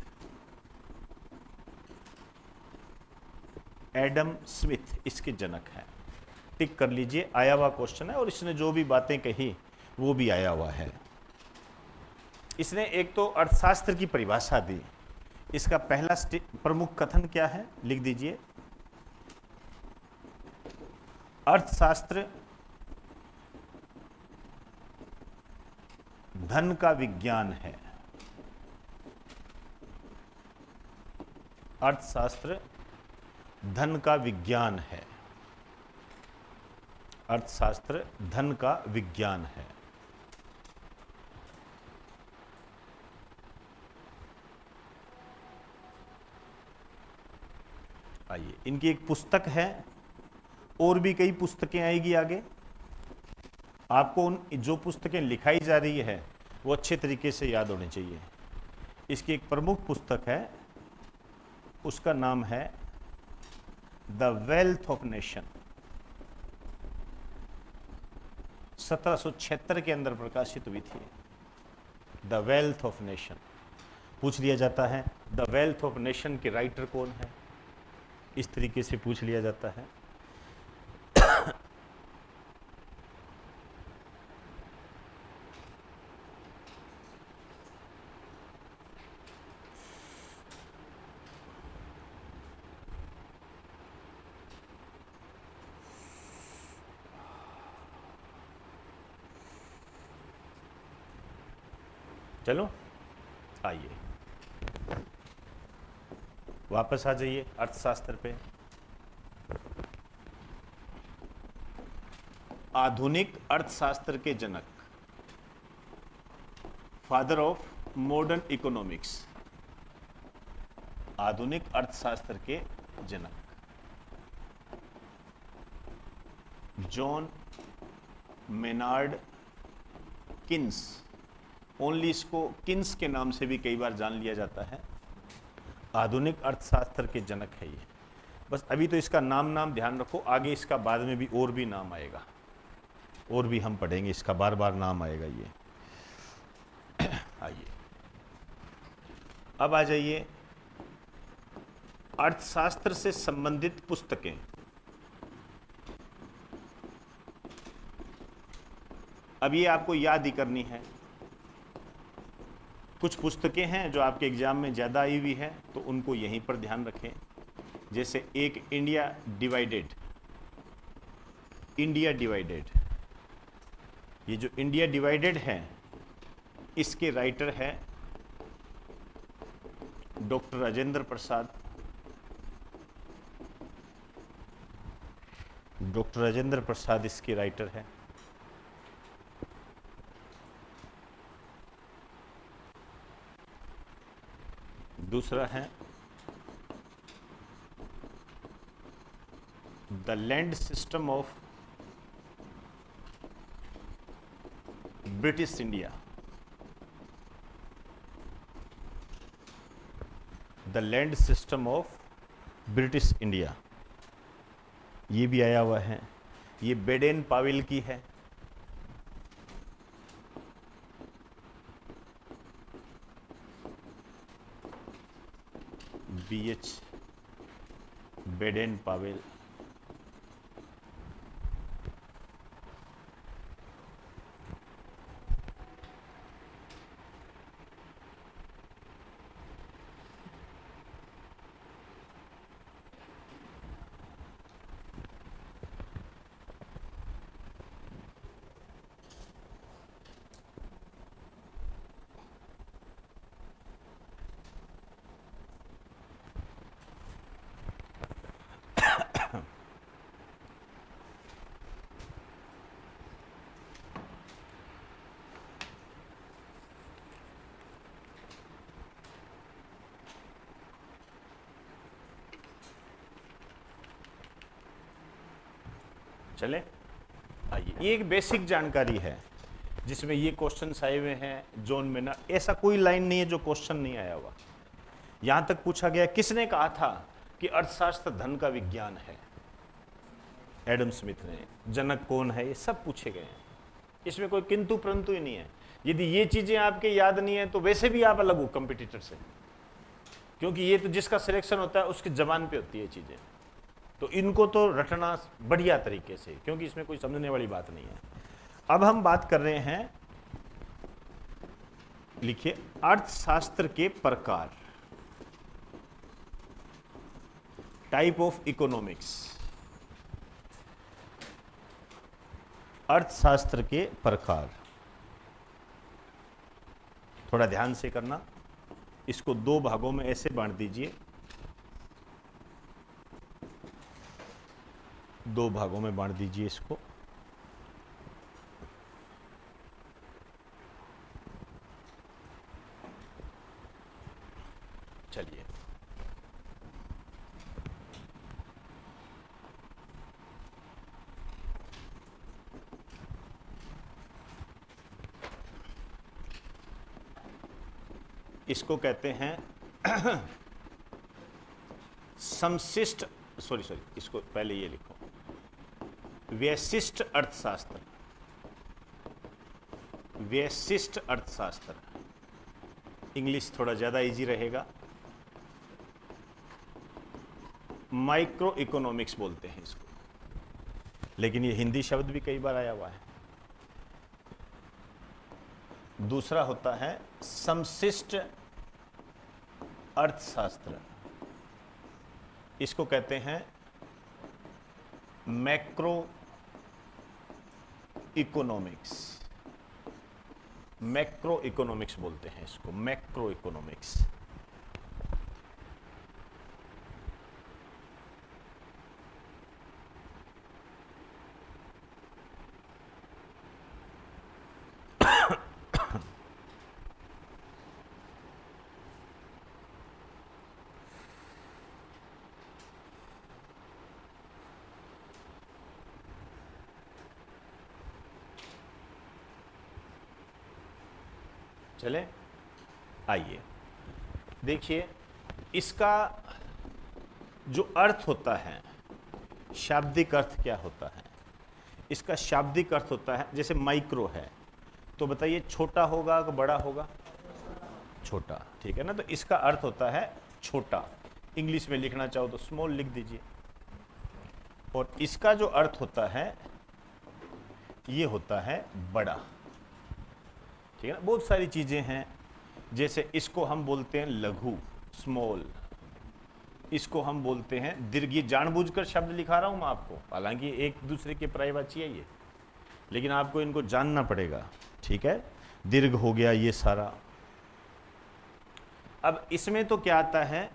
Speaker 1: एडम स्मिथ इसके जनक है, टिक कर लीजिए, आया हुआ क्वेश्चन है, और इसने जो भी बातें कही वो भी आया हुआ है। इसने एक तो अर्थशास्त्र की परिभाषा दी। इसका पहला प्रमुख कथन क्या है, लिख दीजिए। अर्थशास्त्र धन का विज्ञान है। अर्थशास्त्र धन का विज्ञान है। अर्थशास्त्र धन का विज्ञान है। आइए, इनकी एक पुस्तक है, और भी कई पुस्तकें आएगी आगे। आपको उन जो पुस्तकें लिखाई जा रही है वो अच्छे तरीके से याद होनी चाहिए। इसकी एक प्रमुख पुस्तक है, उसका नाम है द वेल्थ ऑफ नेशन। 1776 के अंदर प्रकाशित हुई थी द वेल्थ ऑफ नेशन। पूछ लिया जाता है द वेल्थ ऑफ नेशन के राइटर कौन है, इस तरीके से पूछ लिया जाता है। चलो आइए, वापस आ जाइए अर्थशास्त्र पे। आधुनिक अर्थशास्त्र के जनक, फादर ऑफ मॉडर्न इकोनॉमिक्स, आधुनिक अर्थशास्त्र के जनक जॉन मेनार्ड किन्स, ओनली इसको किन्स के नाम से भी कई बार जान लिया जाता है। आधुनिक अर्थशास्त्र के जनक है ये। बस अभी तो इसका नाम ध्यान रखो, आगे इसका बाद में भी और भी नाम आएगा, और भी हम पढ़ेंगे, इसका बार बार नाम आएगा ये। आइए अब आ जाइए अर्थशास्त्र से संबंधित पुस्तकें। अब ये आपको याद ही करनी है। कुछ पुस्तकें हैं जो आपके एग्जाम में ज़्यादा आई हुई है, तो उनको यहीं पर ध्यान रखें। जैसे एक इंडिया डिवाइडेड, इंडिया डिवाइडेड, ये जो इंडिया डिवाइडेड है इसके राइटर है डॉक्टर राजेंद्र प्रसाद। डॉक्टर राजेंद्र प्रसाद इसके राइटर है। दूसरा है the land system of British India, the land system of British India, ये भी आया हुआ है। ये बेडेन पावेल की है। BH Baden Powell. चले आइए, ये एक बेसिक जानकारी है जिसमें ये क्वेश्चंस आए हुए हैं। जॉन मेनार्ड, ऐसा कोई लाइन नहीं है जो क्वेश्चन नहीं आया हुआ। यहां तक पूछा गया किसने कहा था कि अर्थशास्त्र धन का विज्ञान है, एडम स्मिथ ने। जनक कौन है, ये सब पूछे गए हैं। इसमें कोई किंतु परंतु ही नहीं है। यदि ये चीजें आपके याद नहीं है तो वैसे भी आप अलग हो कंपटीटर से, क्योंकि ये तो जिसका सिलेक्शन होता है उसकी जबान पे होती है चीजें। तो इनको तो रटना बढ़िया तरीके से, क्योंकि इसमें कोई समझने वाली बात नहीं है। अब हम बात कर रहे हैं, लिखिए, अर्थशास्त्र के प्रकार, टाइप ऑफ इकोनॉमिक्स। अर्थशास्त्र के प्रकार, थोड़ा ध्यान से करना। इसको दो भागों में ऐसे बांट दीजिए, दो भागों में बांट दीजिए इसको। चलिए, इसको कहते हैं समशिष्ट, सॉरी, इसको पहले ये लिखो, व्यशिष्ट अर्थशास्त्र। व्यशिष्ट अर्थशास्त्र, इंग्लिश थोड़ा ज्यादा इजी रहेगा। माइक्रो इकोनॉमिक्स बोलते हैं इसको, लेकिन ये हिंदी शब्द भी कई बार आया हुआ है। दूसरा होता है समशिष्ट अर्थशास्त्र, इसको कहते हैं मैक्रो इकोनॉमिक्स। मैक्रो इकोनॉमिक्स बोलते हैं इसको, मैक्रो इकोनॉमिक्स। चले, आइए देखिए इसका जो अर्थ होता है, शाब्दिक अर्थ क्या होता है। इसका शाब्दिक अर्थ होता है, जैसे माइक्रो है तो बताइए छोटा होगा कि बड़ा होगा? छोटा, ठीक है ना। तो इसका अर्थ होता है छोटा। इंग्लिश में लिखना चाहो तो स्मॉल लिख दीजिए। और इसका जो अर्थ होता है ये होता है बड़ा, ठीक है ना। बहुत सारी चीजें हैं, जैसे इसको हम बोलते हैं लघु, स्मॉल। इसको हम बोलते हैं दीर्घ। ये जानबूझकर शब्द लिखा रहा हूं मैं आपको, हालांकि एक दूसरे के पर्यायवाची है ये, लेकिन आपको इनको जानना पड़ेगा, ठीक है। दीर्घ हो गया ये सारा। अब इसमें तो क्या आता है?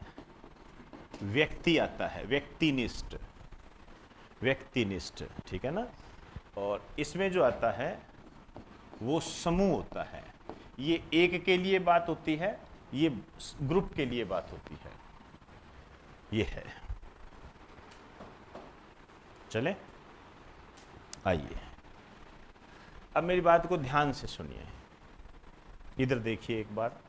Speaker 1: व्यक्ति आता है, व्यक्तिनिष्ठ, व्यक्तिनिष्ठ, ठीक है ना। और इसमें जो आता है वो समूह होता है। ये एक के लिए बात होती है, ये ग्रुप के लिए बात होती है, ये है। चले, आइए अब मेरी बात को ध्यान से सुनिए। इधर देखिए एक बार।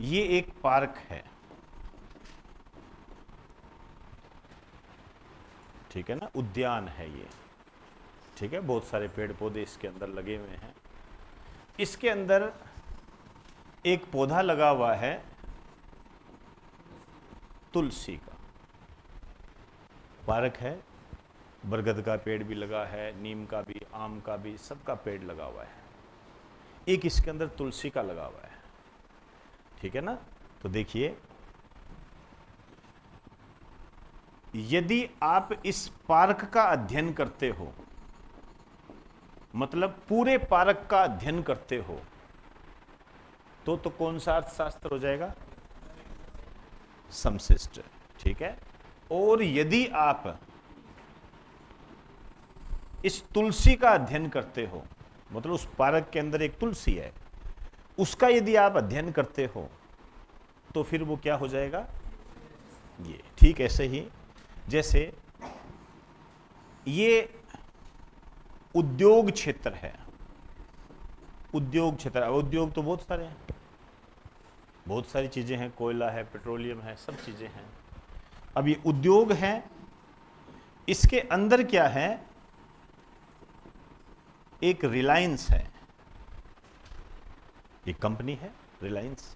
Speaker 1: ये एक पार्क है, ठीक है ना, उद्यान है ये, ठीक है। बहुत सारे पेड़ पौधे इसके अंदर लगे हुए हैं। इसके अंदर एक पौधा लगा हुआ है तुलसी का। पार्क है, बरगद का पेड़ भी लगा है, नीम का भी, आम का भी, सबका पेड़ लगा हुआ है। एक इसके अंदर तुलसी का लगा हुआ है, ठीक है ना। तो देखिए, यदि आप इस पार्क का अध्ययन करते हो, मतलब पूरे पार्क का अध्ययन करते हो, तो कौन सा अर्थशास्त्र हो जाएगा? समशिष्ट, ठीक है। और यदि आप इस तुलसी का अध्ययन करते हो, मतलब उस पार्क के अंदर एक तुलसी है, उसका यदि आप अध्ययन करते हो, तो फिर वो क्या हो जाएगा? ये। ठीक ऐसे ही जैसे ये उद्योग क्षेत्र है, उद्योग क्षेत्र। उद्योग तो बहुत सारे हैं, बहुत सारी चीजें हैं, कोयला है, पेट्रोलियम है, सब चीजें हैं। अब ये उद्योग है, इसके अंदर क्या है? एक रिलायंस है, एक कंपनी है रिलायंस।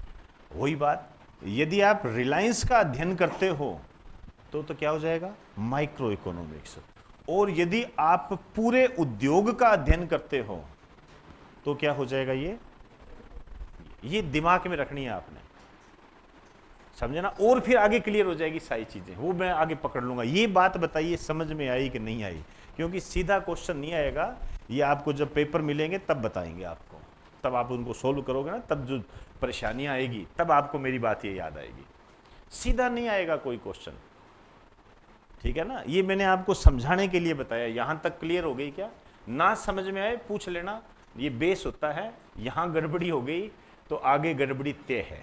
Speaker 1: वही बात, यदि आप रिलायंस का अध्ययन करते हो तो क्या हो जाएगा? Micro economics. और यदि आप पूरे उद्योग का अध्ययन करते हो तो क्या हो जाएगा? ये दिमाग में रखनी है आपने, समझे ना। और फिर आगे क्लियर हो जाएगी सारी चीजें, वो मैं आगे पकड़ लूंगा। ये बात बताइए समझ में आई कि नहीं आई? क्योंकि सीधा क्वेश्चन नहीं आएगा, ये आपको जब पेपर मिलेंगे तब बताएंगे आपको, तब आप उनको सोल्व करोगे ना, तब जो परेशानियां आएगी तब आपको मेरी बात ये याद आएगी। सीधा नहीं आएगा कोई क्वेश्चन, ठीक है ना। ये मैंने आपको समझाने के लिए बताया। यहां तक क्लियर हो गई क्या? ना समझ में आए पूछ लेना, ये बेस होता है। यहां गड़बड़ी हो गई तो आगे गड़बड़ी तय है,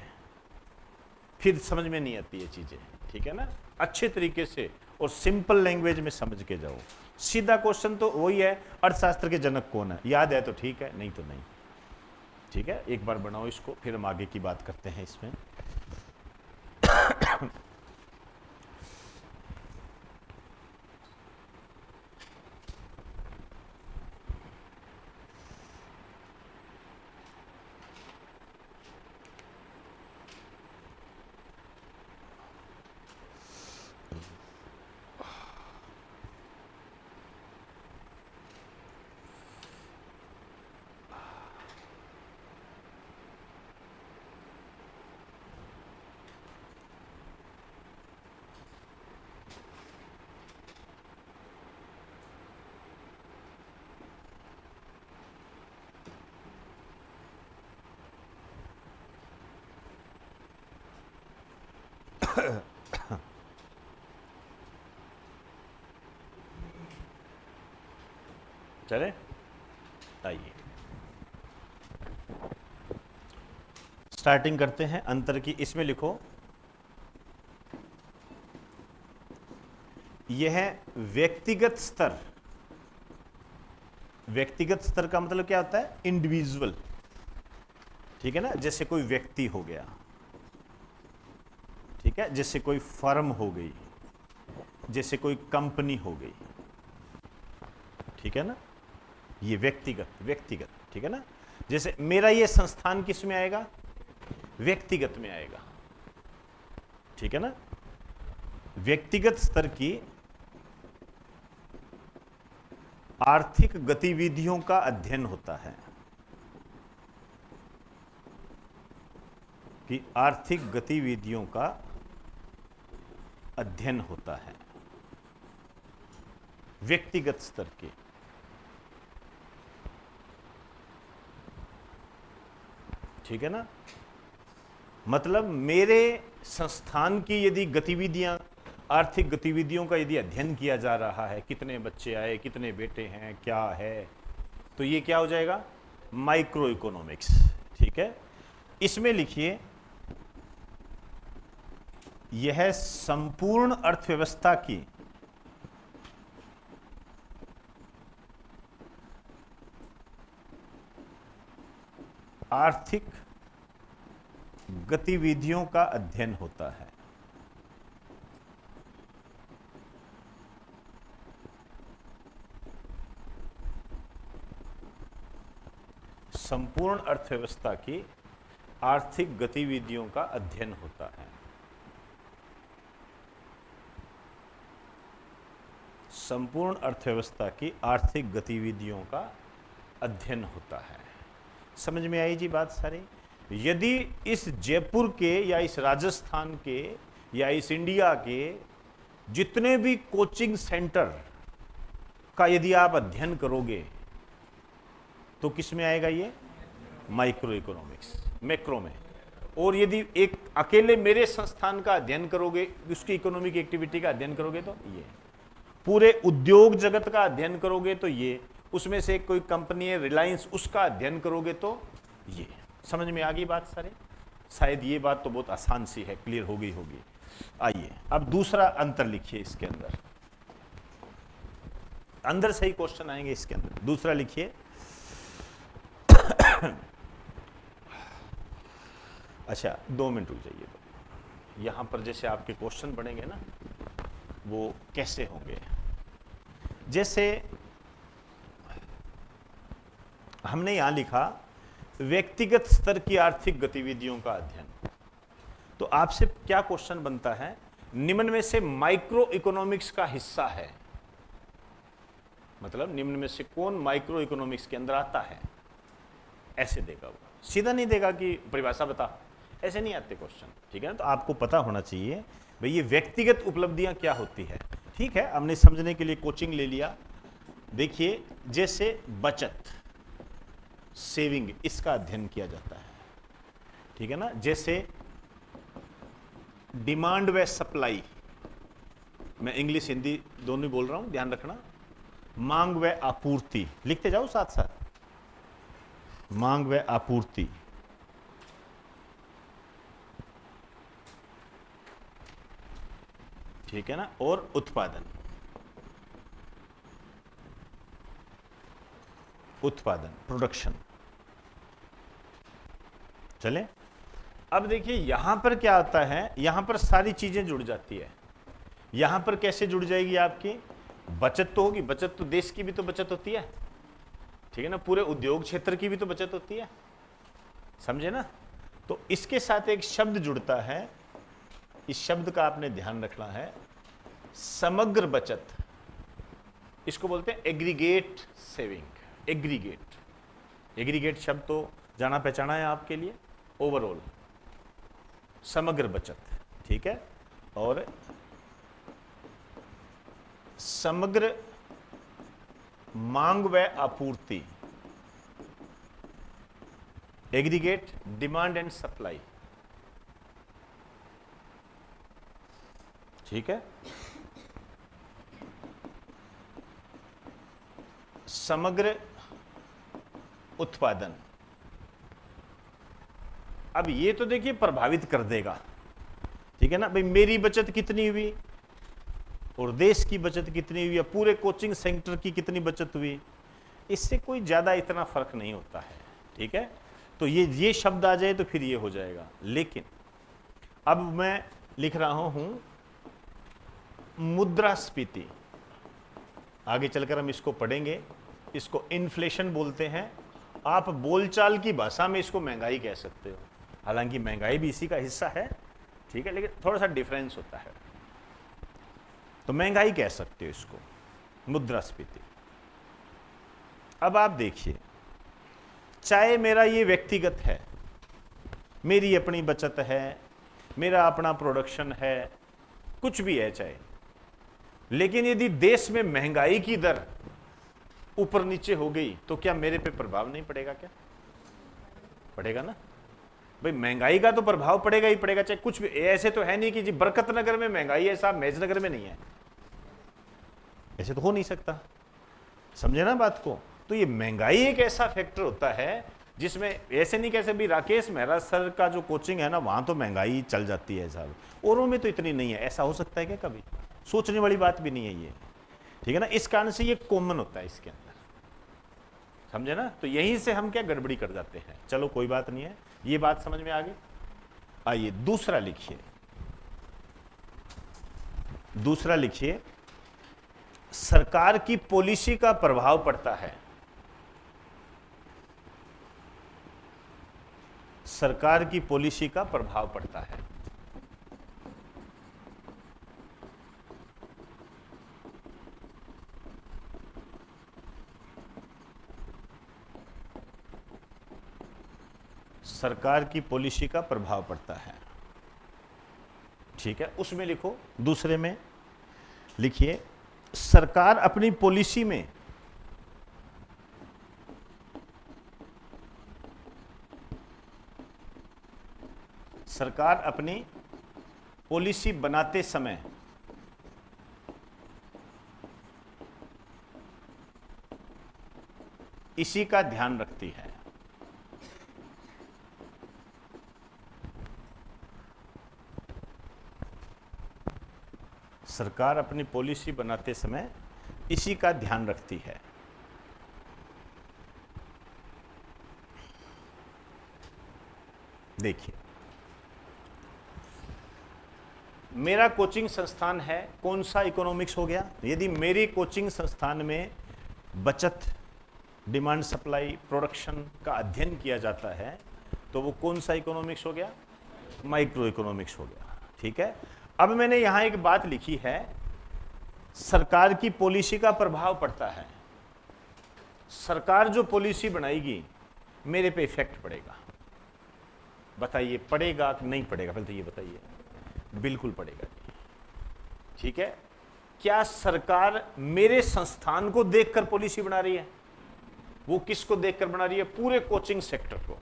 Speaker 1: फिर समझ में नहीं आती ये चीजें, ठीक है ना। अच्छे तरीके से और सिंपल लैंग्वेज में समझ के जाओ। सीधा क्वेश्चन तो वही है, अर्थशास्त्र के जनक कौन है? याद है तो ठीक है, नहीं तो नहीं, ठीक है। एक बार बनाओ इसको, फिर हम आगे की बात करते हैं इसमें। चले, आइए स्टार्टिंग करते हैं अंतर की। इसमें लिखो यह व्यक्तिगत स्तर, व्यक्तिगत स्तर का मतलब क्या होता है? इंडिविजुअल, ठीक है ना, जैसे कोई व्यक्ति हो गया, ठीक है, जैसे कोई फर्म हो गई, जैसे कोई कंपनी हो गई, ठीक है ना, ये व्यक्तिगत, व्यक्तिगत, ठीक है ना। जैसे मेरा ये संस्थान किस में आएगा? व्यक्तिगत में आएगा, ठीक है ना। व्यक्तिगत स्तर की आर्थिक गतिविधियों का अध्ययन होता है, कि आर्थिक गतिविधियों का अध्ययन होता है व्यक्तिगत स्तर के। ठीक है ना, मतलब मेरे संस्थान की यदि गतिविधियां, आर्थिक गतिविधियों का यदि अध्ययन किया जा रहा है, कितने बच्चे आए, कितने बेटे हैं, क्या है, तो ये क्या हो जाएगा? माइक्रो इकोनॉमिक्स, ठीक है। इसमें लिखिए, यह संपूर्ण अर्थव्यवस्था की आर्थिक गतिविधियों का अध्ययन होता है। संपूर्ण अर्थव्यवस्था की आर्थिक गतिविधियों का अध्ययन होता है। संपूर्ण अर्थव्यवस्था की आर्थिक गतिविधियों का अध्ययन होता है। समझ में आई जी बात सारी? यदि इस जयपुर के या इस राजस्थान के या इस इंडिया के जितने भी कोचिंग सेंटर का यदि आप अध्ययन करोगे तो किस में आएगा? ये माइक्रो इकोनॉमिक्स, मैक्रो में। और यदि एक अकेले मेरे संस्थान का अध्ययन करोगे, उसकी इकोनॉमिक एक्टिविटी का अध्ययन करोगे तो ये, पूरे उद्योग जगत का अध्ययन करोगे तो ये, उसमें से कोई कंपनी है रिलायंस, उसका अध्ययन करोगे तो ये। समझ में आ गई बात सारे? शायद ये बात तो बहुत आसान सी है, क्लियर हो गई होगी। आइए अब दूसरा अंतर लिखिए इसके अंदर, अंदर से ही क्वेश्चन आएंगे इसके अंदर। दूसरा लिखिए, अच्छा 2 मिनट रुक जाइए। तो यहां पर जैसे आपके क्वेश्चन बनेंगे ना, वो कैसे होंगे? जैसे हमने यहां लिखा व्यक्तिगत स्तर की आर्थिक गतिविधियों का अध्ययन, तो आपसे क्या क्वेश्चन बनता है? निम्न में से माइक्रो इकोनॉमिक्स का हिस्सा है, मतलब निम्न में से कौन माइक्रो इकोनॉमिक्स के अंदर आता है? ऐसे देगा वो, सीधा नहीं देगा कि परिभाषा बता, ऐसे नहीं आते क्वेश्चन, ठीक है ना। तो आपको पता होना चाहिए भाई ये व्यक्तिगत उपलब्धियां क्या होती है। ठीक है, हमने समझने के लिए कोचिंग ले लिया। देखिए, जैसे बचत, सेविंग, इसका अध्ययन किया जाता है, ठीक है ना। जैसे डिमांड व सप्लाई, मैं इंग्लिश हिंदी दोनों बोल रहा हूं, ध्यान रखना। मांग व आपूर्ति, लिखते जाओ साथ साथ, मांग व आपूर्ति, ठीक है ना। और उत्पादन, उत्पादन, प्रोडक्शन। चले, अब देखिए यहां पर क्या आता है, यहां पर सारी चीजें जुड़ जाती है। यहां पर कैसे जुड़ जाएगी आपकी? बचत तो होगी, बचत तो देश की भी तो बचत होती है, ठीक है ना, पूरे उद्योग क्षेत्र की भी तो बचत होती है, समझे ना। तो इसके साथ एक शब्द जुड़ता है, इस शब्द का आपने ध्यान रखना है, समग्र बचत। इसको बोलते हैं एग्रीगेट सेविंग। एग्रीगेट, एग्रीगेट शब्द तो जाना पहचाना है आपके लिए, ओवरऑल, समग्र बचत, ठीक है। और समग्र मांग व आपूर्ति, एग्रीगेट डिमांड एंड सप्लाई, ठीक है। समग्र उत्पादन, अब ये तो देखिए प्रभावित कर देगा, ठीक है ना। भाई मेरी बचत कितनी हुई, और देश की बचत कितनी हुई या पूरे कोचिंग सेंटर की कितनी बचत हुई, इससे कोई ज़्यादा इतना फर्क नहीं होता है। ठीक है, तो ये शब्द आ जाए तो फिर ये हो जाएगा। लेकिन अब मैं लिख रहा हूं मुद्रास्फीति, आगे चलकर हम इसको पढ़ेंगे। इसको इन्फ्लेशन बोलते हैं, आप बोलचाल की भाषा में इसको महंगाई कह सकते हो, हालांकि महंगाई भी इसी का हिस्सा है। ठीक है, लेकिन थोड़ा सा डिफरेंस होता है। तो महंगाई कह सकते हो इसको, मुद्रास्फीति। अब आप देखिए, चाहे मेरा ये व्यक्तिगत है, मेरी अपनी बचत है, मेरा अपना प्रोडक्शन है, कुछ भी है चाहे, लेकिन यदि देश में महंगाई की दर ऊपर नीचे हो गई तो क्या मेरे पे प्रभाव नहीं पड़ेगा? क्या पड़ेगा ना भाई, महंगाई का तो प्रभाव पड़ेगा ही पड़ेगा, चाहे कुछ भी। ऐसे तो है नहीं कि जी बरकत नगर में महंगाई है साहब, मेजनगर में नहीं है, ऐसे तो हो नहीं सकता। समझे ना बात को? तो ये महंगाई एक ऐसा फैक्टर होता है जिसमें ऐसे नहीं, कैसे भी राकेश मेहरा सर का जो कोचिंग है ना, वहां तो महंगाई चल जाती है साहब, औरों में तो इतनी नहीं है। ऐसा हो सकता है क्या कभी? सोचने वाली बात भी नहीं है ये। ठीक है ना, इस कारण से ये कॉमन होता है इसके अंदर, समझे ना? तो यहीं से हम क्या गड़बड़ी कर जाते हैं। चलो कोई बात नहीं है, ये बात समझ में आ गई। आइए दूसरा लिखिए, दूसरा लिखिए, सरकार की पॉलिसी का प्रभाव पड़ता है। सरकार की पॉलिसी का प्रभाव पड़ता है। सरकार की पॉलिसी का प्रभाव पड़ता है। ठीक है, उसमें लिखो, दूसरे में लिखिए, सरकार अपनी पॉलिसी में सरकार अपनी पॉलिसी बनाते समय इसी का ध्यान रखती है। सरकार अपनी पॉलिसी बनाते समय इसी का ध्यान रखती है। देखिए, मेरा कोचिंग संस्थान है, कौन सा? इकोनॉमिक्स हो गया। यदि मेरी कोचिंग संस्थान में बचत, डिमांड सप्लाई, प्रोडक्शन का अध्ययन किया जाता है तो वो कौन सा इकोनॉमिक्स हो गया? माइक्रो इकोनॉमिक्स हो गया। ठीक है, अब मैंने यहां एक बात लिखी है, सरकार की पॉलिसी का प्रभाव पड़ता है। सरकार जो पॉलिसी बनाएगी मेरे पे इफेक्ट पड़ेगा। बताइए पड़ेगा कि नहीं पड़ेगा? पहले तो ये बताइए। बिल्कुल पड़ेगा। ठीक है, क्या सरकार मेरे संस्थान को देखकर पॉलिसी बना रही है? वो किसको देखकर बना रही है? पूरे कोचिंग सेक्टर को,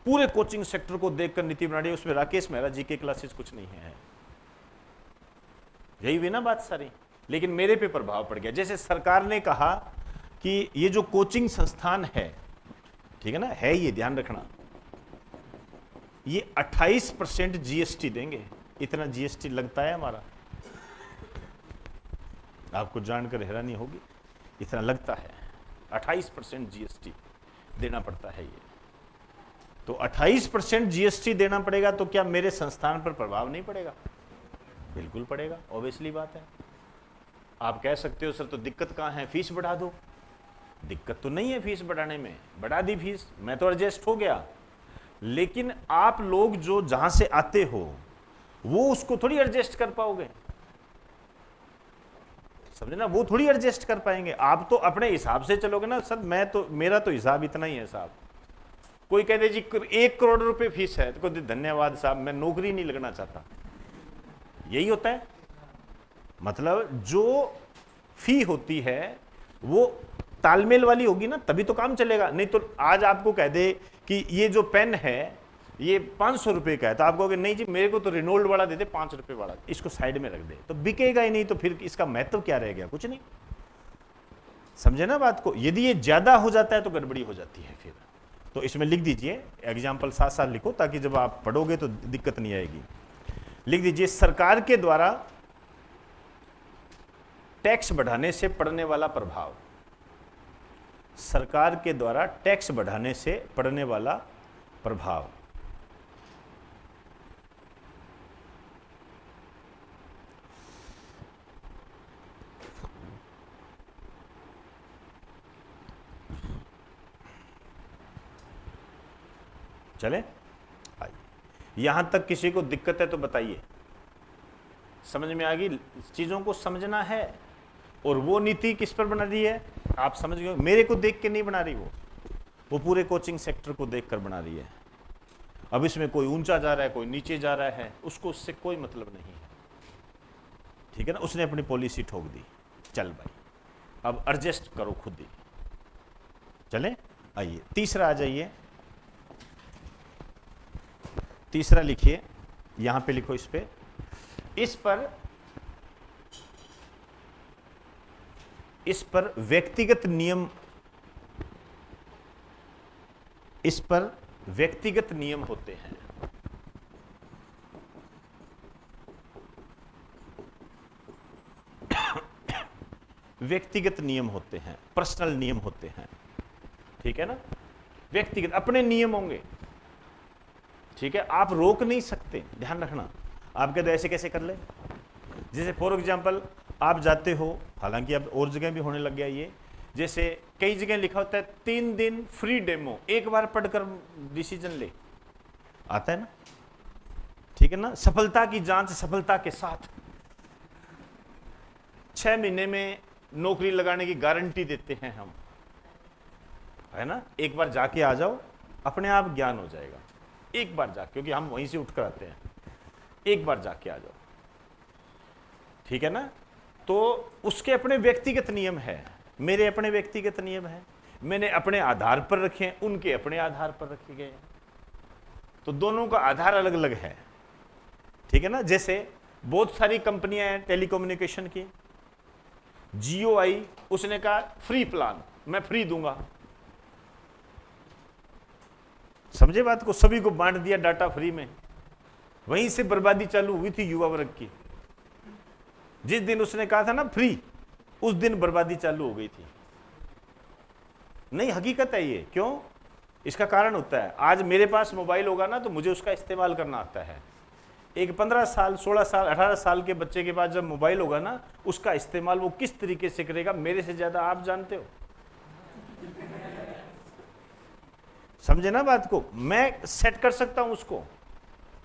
Speaker 1: पूरे कोचिंग सेक्टर को देखकर नीति बना रही है। उसमें राकेश मेहरा जी के क्लासेस कुछ नहीं है, यही भी ना बात सारी। लेकिन मेरे पे प्रभाव पड़ गया। जैसे सरकार ने कहा कि ये जो कोचिंग संस्थान है, ठीक है ना, है ये, ध्यान रखना, ये 28% जीएसटी देंगे। इतना जीएसटी लगता है हमारा, आपको जानकर हैरानी होगी, इतना लगता है। 28% जीएसटी देना पड़ता है ये। तो 28% जीएसटी देना पड़ेगा, तो क्या मेरे संस्थान पर प्रभाव नहीं पड़ेगा? बिल्कुल पड़ेगा, ऑब्वियसली बात है। आप कह सकते हो सर तो दिक्कत कहाँ है, फीस बढ़ा दो। दिक्कत तो नहीं है फीस बढ़ाने में, बढ़ा दी फीस, मैं तो एडजस्ट हो गया। लेकिन आप लोग जो जहां से आते हो वो उसको थोड़ी एडजस्ट कर पाओगे, समझे ना? वो थोड़ी एडजस्ट कर पाएंगे। आप तो अपने हिसाब से चलोगे ना, सर मैं तो, मेरा तो हिसाब इतना ही है साहब। कोई कह दे जी 1 करोड़ रुपए फीस है, तो धन्यवाद साहब, मैं नौकरी नहीं लगना चाहता। यही होता है। मतलब जो फी होती है वो तालमेल वाली होगी ना, तभी तो काम चलेगा। नहीं तो आज आपको कह दे कि ये जो पेन है ये 500 रुपए का है, तो आप कहोगे नहीं जी मेरे को तो रेनॉल्ड वाला दे दे 5 रुपए वाला, इसको साइड में रख दे, तो बिकेगा ही नहीं। तो फिर इसका महत्व क्या रह गया? कुछ नहीं। समझे ना बात को? यदि ये ज्यादा हो जाता है तो गड़बड़ी हो जाती है फिर। तो इसमें लिख दीजिए, एग्जाम्पल साथ साथ लिखो ताकि जब आप पढ़ोगे तो दिक्कत नहीं आएगी। लिख दीजिए, सरकार के द्वारा टैक्स बढ़ाने से पड़ने वाला प्रभाव, सरकार के द्वारा टैक्स बढ़ाने से पड़ने वाला प्रभाव। चले, आइए। यहां तक किसी को दिक्कत है तो बताइए, समझ में आ गई? चीजों को समझना है। और वो नीति किस पर बना रही है आप समझ गए, मेरे को देख के नहीं बना रही, वो पूरे कोचिंग सेक्टर को देख कर बना रही है। अब इसमें कोई ऊंचा जा रहा है, कोई नीचे जा रहा है, उसको उससे कोई मतलब नहीं है, ठीक है ना। उसने अपनी पॉलिसी ठोक दी, चल भाई अब एडजस्ट करो खुद ही। चले, आइए तीसरा आ जाइए। तीसरा लिखिए, यहां पे लिखो, इस पर व्यक्तिगत नियम, इस पर व्यक्तिगत नियम होते हैं। व्यक्तिगत नियम होते हैं, पर्सनल नियम होते हैं, ठीक है ना। व्यक्तिगत अपने नियम होंगे, ठीक है। आप रोक नहीं सकते, ध्यान रखना। आप कहते ऐसे कैसे कर ले, जैसे फॉर एग्जाम्पल आप जाते हो, हालांकि अब और जगह भी होने लग गया ये, जैसे कई जगह लिखा होता है 3 दिन फ्री डेमो, एक बार पढ़कर डिसीजन ले, आता है ना, ठीक है ना। सफलता की जांच सफलता के साथ, 6 महीने में नौकरी लगाने की गारंटी देते हैं हम, है ना। एक बार जाके आ जाओ, अपने आप ज्ञान हो जाएगा। एक बार जाके, क्योंकि हम वहीं से उठ कर आते हैं, एक बार जाके आ जाओ, ठीक है ना। तो उसके अपने व्यक्तिगत नियम है, मेरे अपने व्यक्तिगत नियम है, मैंने अपने आधार पर रखे हैं, उनके अपने आधार पर रखे गए हैं, तो दोनों का आधार अलग अलग है, ठीक है ना। जैसे बहुत सारी कंपनियां हैं टेलीकम्युनिकेशन की, जियो आई, उसने कहा फ्री प्लान, मैं फ्री दूंगा, समझे बात को, सभी को बांट दिया डाटा फ्री में। वहीं से बर्बादी चालू हुई थी युवा वर्ग की। जिस दिन उसने कहा था ना फ्री, उस दिन बर्बादी चालू हो गई थी। नहीं, हकीकत है ये। क्यों? इसका कारण होता है, आज मेरे पास मोबाइल होगा ना तो मुझे उसका इस्तेमाल करना आता है। एक 15 साल 16 साल 18 साल के बच्चे के पास जब मोबाइल होगा ना, उसका इस्तेमाल वो किस तरीके से करेगा, मेरे से ज्यादा आप जानते हो। समझे ना बात को। मैं सेट कर सकता हूं उसको,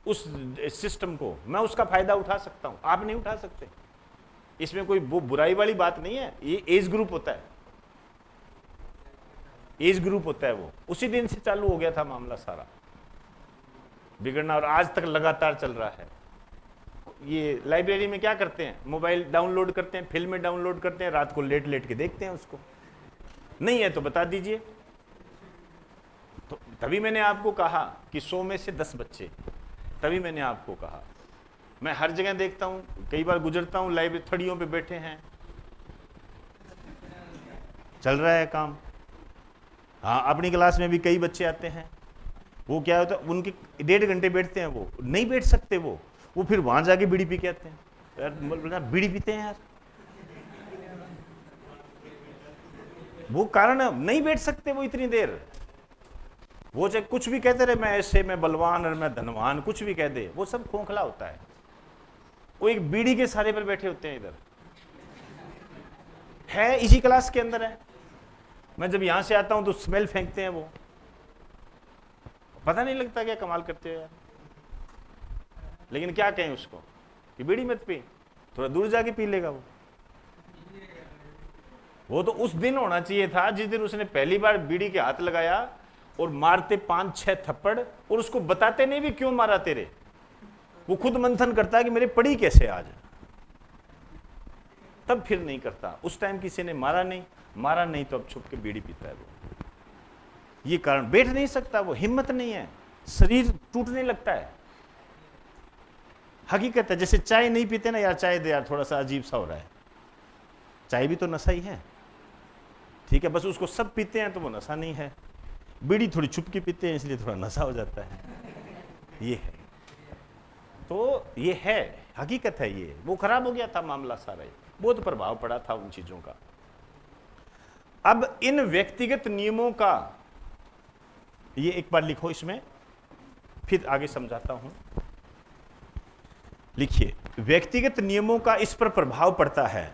Speaker 1: उस सिस्टम को, मैं उसका फायदा उठा सकता हूं, आप नहीं उठा सकते। इसमें कोई वो बुराई वाली बात नहीं है। ये एज ग्रुप होता है, एज ग्रुप होता है। वो उसी दिन से चालू हो गया था मामला सारा बिगड़ना, और आज तक लगातार चल रहा है। ये लाइब्रेरी में क्या करते हैं, मोबाइल डाउनलोड करते हैं, फिल्में डाउनलोड करते हैं, रात को लेट लेट के देखते हैं उसको। नहीं है तो बता दीजिए। तो तभी मैंने आपको कहा कि 100 में से 10 बच्चे, तभी मैंने आपको कहा। मैं हर जगह देखता हूं, कई बार गुजरता हूं, लाइब्रेरी थड़ियों पे बैठे हैं, चल रहा है काम। हाँ, अपनी क्लास में भी कई बच्चे आते हैं, वो क्या होता है, उनके 1.5 घंटे बैठते हैं, वो नहीं बैठ सकते, वो फिर वहां जाके बीड़ी पी के आते हैं। यार बीड़ी पीते हैं यार, वो कारण नहीं बैठ सकते वो इतनी देर। वो चाहे कुछ भी कहते रहे, मैं ऐसे, मैं बलवान और मैं धनवान, कुछ भी कह दे, वो सब खोखला होता है। वो एक बीड़ी के सहारे पर बैठे होते हैं। इधर है, इसी क्लास के अंदर है। मैं जब यहां से आता हूं तो स्मेल फेंकते हैं, वो पता नहीं लगता क्या कमाल करते हो यार। लेकिन क्या कहें उसको कि बीड़ी मत पी, थोड़ा दूर जाके पी लेगा वो तो उस दिन होना चाहिए था जिस दिन उसने पहली बार बीड़ी के हाथ लगाया और मारते 5-6 थप्पड़, और उसको बताते नहीं भी क्यों मारा तेरे। वो खुद मंथन करता है कि मेरे पड़ी कैसे आज, तब फिर नहीं करता। उस टाइम किसी ने मारा नहीं तो अब छुप के बीड़ी पीता है वो। ये कारण, बैठ नहीं सकता वो, हिम्मत नहीं है, शरीर टूटने लगता है। हकीकत है। जैसे चाय नहीं पीते ना यार, चाय दे यार, थोड़ा सा अजीब सा हो रहा है, चाय भी तो नशा ही है, ठीक है। बस उसको सब पीते हैं तो वो नशा नहीं है। बीड़ी थोड़ी छुप के पीते हैं इसलिए थोड़ा नशा हो जाता है। ये है, तो ये है, हकीकत है ये। वो खराब हो गया था मामला सारा। बहुत प्रभाव पड़ा था उन चीजों का। अब इन व्यक्तिगत नियमों का, ये एक बार लिखो इसमें, फिर आगे समझाता हूं। लिखिए, व्यक्तिगत नियमों का इस पर प्रभाव पड़ता है।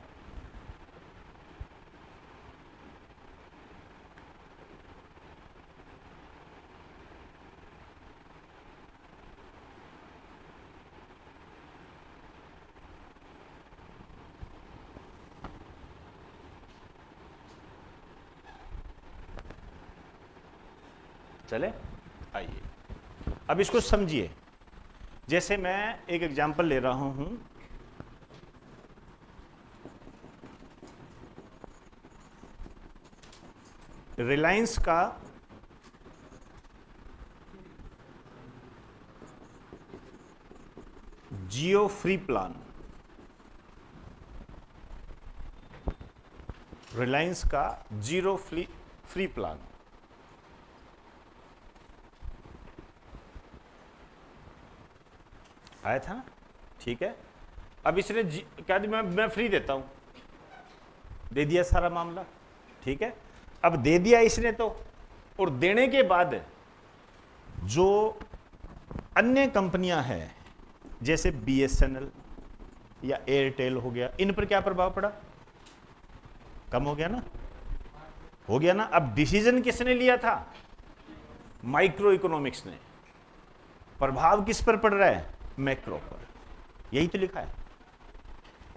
Speaker 1: चले, आइए अब इसको समझिए। जैसे मैं एक एग्जांपल ले रहा हूं, रिलायंस का जियो फ्री प्लान, रिलायंस का जीरो फ्री प्लान, आया था ना? ठीक है। अब इसने क्या दिया, मैं फ्री देता हूं, दे दिया सारा मामला, ठीक है। अब दे दिया इसने तो, और देने के बाद जो अन्य कंपनियां हैं जैसे बीएसएनएल या एयरटेल हो गया, इन पर क्या प्रभाव पड़ा? कम हो गया ना, हो गया ना। अब डिसीजन किसने लिया था? माइक्रो इकोनॉमिक्स ने। प्रभाव किस पर पड़ रहा है? मैक्रो पर। यही तो लिखा है,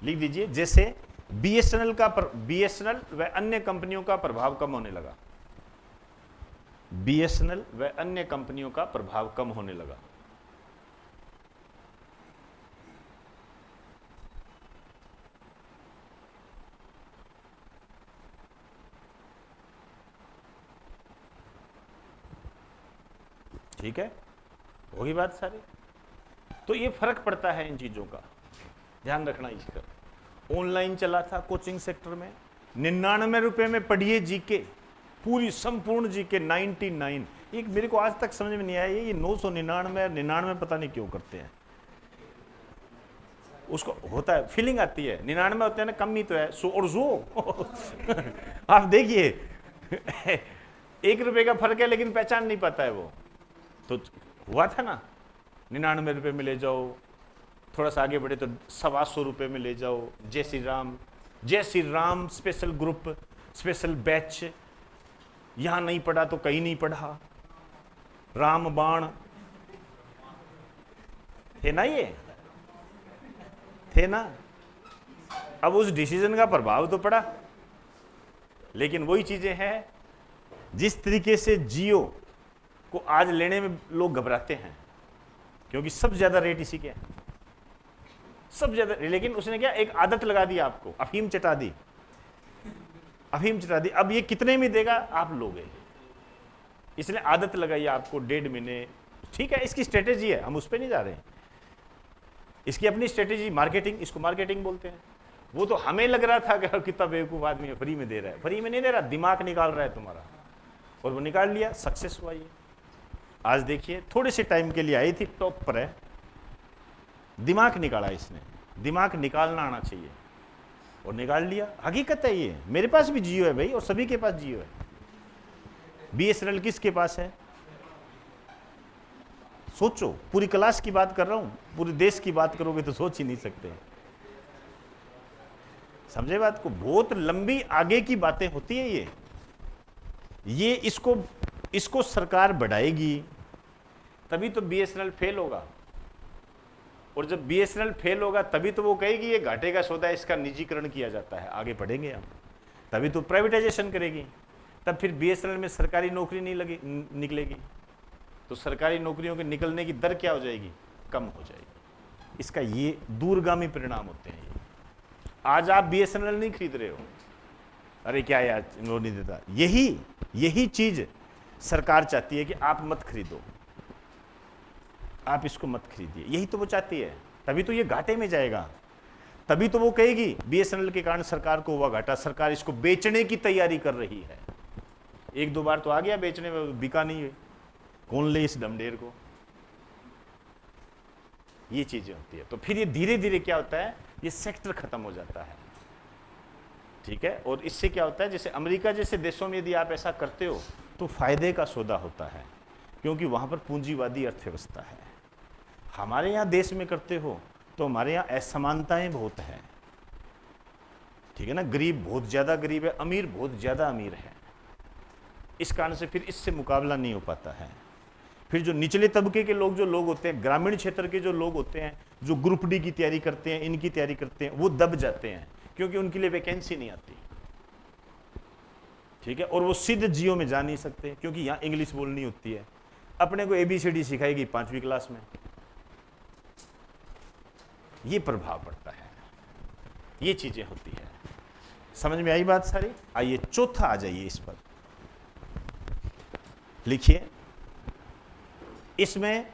Speaker 1: लिख दीजिए। जैसे बीएसएनएल व अन्य कंपनियों का प्रभाव कम होने लगा, बीएसएनएल व अन्य कंपनियों का प्रभाव कम होने लगा। ठीक है, होगी बात सारी। तो ये फर्क पड़ता है इन चीजों का, ध्यान रखना इसका। ऑनलाइन चला था कोचिंग सेक्टर में, 99 रुपए में पढ़िए जीके, पूरी संपूर्ण जीके 99। एक मेरे को आज तक समझ में नहीं आया ये 999 99 पता नहीं क्यों करते हैं। उसको होता है, फीलिंग आती है, 99 होते हैं ना, कम ही तो है, सो और जो आप देखिए 1 रुपए का फर्क है लेकिन पहचान नहीं पाता है वो। तो हुआ था ना, 99 रुपए में ले जाओ, थोड़ा सा आगे बढ़े तो 125 रुपए में ले जाओ। जय Shri Ram special group, special batch, यहां नहीं पढ़ा तो कहीं नहीं पढ़ा, राम बाण थे ना, ये थे ना। अब उस डिसीजन का प्रभाव तो पड़ा, लेकिन वही चीजें हैं। जिस तरीके से जियो को आज लेने में लोग घबराते हैं, क्योंकि सबसे ज्यादा रेट इसी के है, सब ज्यादा। लेकिन उसने क्या, एक आदत लगा दी आपको, अफीम चटा दी, अफीम चटा दी। अब ये कितने में देगा आप लोगे, इसने आदत लगाई आपको 1.5 महीने। ठीक है, इसकी स्ट्रेटेजी है, हम उस पर नहीं जा रहे हैं। इसकी अपनी स्ट्रेटेजी, मार्केटिंग, इसको मार्केटिंग बोलते हैं। वो तो हमें लग रहा था कि कितना बेवकूफ आदमी है, फ्री में दे रहा है। फ्री में नहीं दे रहा, दिमाग निकाल रहा है तुम्हारा, और वो निकाल लिया, सक्सेस हुआ ये। आज देखिए, थोड़े से टाइम के लिए आई थी, टॉप पर है, दिमाग निकाला इसने। दिमाग निकालना आना चाहिए, और निकाल लिया। हकीकत है ये, मेरे पास भी जियो है भाई, और सभी के पास जियो है। बीएसएनएल किसके पास है? सोचो, पूरी क्लास की बात कर रहा हूं, पूरे देश की बात करोगे तो सोच ही नहीं सकते। समझे बात को? बहुत लंबी आगे की बातें होती है ये इसको सरकार बढ़ाएगी, तभी तो बीएसएनएल फेल होगा। और जब बीएसएनएल फेल होगा तभी तो वो कहेगी ये घाटे का सौदा है, इसका निजीकरण किया जाता है। आगे बढ़ेंगे हम, तभी तो प्राइवेटाइजेशन करेगी, तब फिर बीएसएनएल में सरकारी नौकरी नहीं निकलेगी, तो सरकारी नौकरियों के निकलने की दर क्या हो जाएगी? कम हो जाएगी। इसका ये दूरगामी परिणाम होते हैं। ये आज आप बीएसएनएल नहीं खरीद रहे हो, अरे क्या यार वो नहीं देता, यही चीज सरकार चाहती है कि आप मत खरीदो, आप इसको मत खरीदिए। यही तो वो चाहती है, तभी तो ये घाटे में जाएगा। तभी तो वो कहेगी बीएसएनएल के कारण सरकार को हुआ घाटा, सरकार इसको बेचने की तैयारी कर रही है। 1-2 बार तो आ गया बेचने में, बिका नहीं है, कौन ले इस डमडेर को? ये चीजें होती है। तो फिर ये धीरे धीरे क्या होता है, ये सेक्टर खत्म हो जाता है। ठीक है। और इससे क्या होता है, जैसे अमेरिका जैसे देशों में यदि आप ऐसा करते हो तो फायदे का सौदा होता है, क्योंकि वहां पर पूंजीवादी अर्थव्यवस्था है। हमारे यहाँ देश में करते हो तो हमारे यहाँ असमानताएं बहुत है, ठीक है ना। गरीब बहुत ज्यादा गरीब है, अमीर बहुत ज्यादा अमीर है। इस कारण से फिर इससे मुकाबला नहीं हो पाता है। फिर जो निचले तबके के लोग होते हैं, ग्रामीण क्षेत्र के जो लोग होते हैं, जो ग्रुप डी की तैयारी करते हैं, इनकी तैयारी करते हैं, वो दब जाते हैं, क्योंकि उनके लिए वैकेंसी नहीं आती, ठीक है। और वो सीधे जियो में जा नहीं सकते, क्योंकि यहाँ इंग्लिश बोलनी होती है। अपने को ABCD सिखाएगी 5वीं क्लास में। ये प्रभाव पड़ता है, ये चीजें होती है। समझ में आई बात सारी? आइए चौथा आ जाइए इस पर, लिखिए। इसमें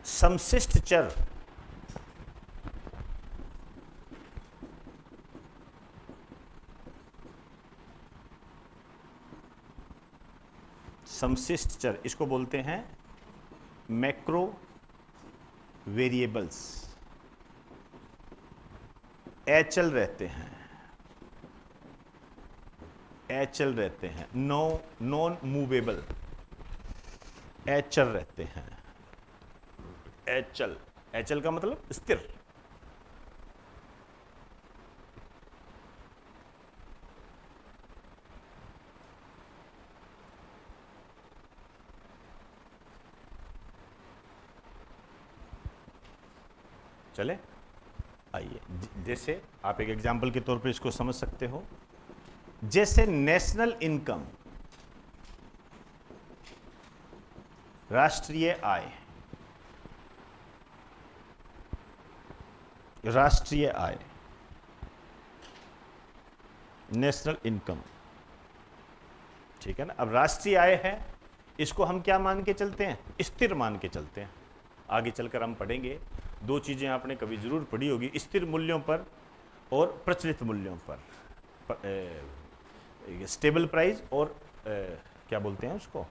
Speaker 1: समशिष्ट चर इसको बोलते हैं मैक्रो वेरिएबल्स। अचल रहते हैं, नॉन मूवेबल, अचल रहते हैं। अचल का मतलब स्थिर। चले, आइए। जैसे आप एक एग्जाम्पल के तौर पर इसको समझ सकते हो, जैसे नेशनल इनकम, राष्ट्रीय आय, नेशनल इनकम, ठीक है ना। अब राष्ट्रीय आय है, इसको हम क्या मान के चलते हैं? स्थिर मान के चलते हैं। आगे चलकर हम पढ़ेंगे, दो चीजें आपने कभी जरूर पढ़ी होगी, स्थिर मूल्यों पर और प्रचलित मूल्यों पर, स्टेबल प्राइस और क्या बोलते हैं उसको,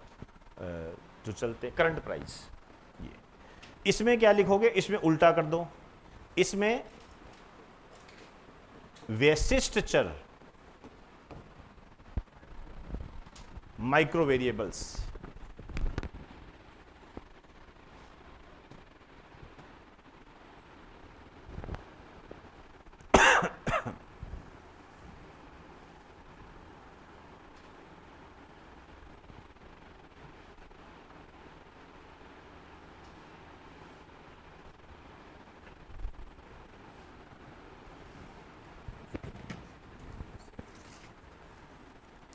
Speaker 1: जो चलते हैं करंट प्राइस। ये इसमें क्या लिखोगे? इसमें उल्टा कर दो। इसमें वैशिष्ट चर, माइक्रो वेरिएबल्स,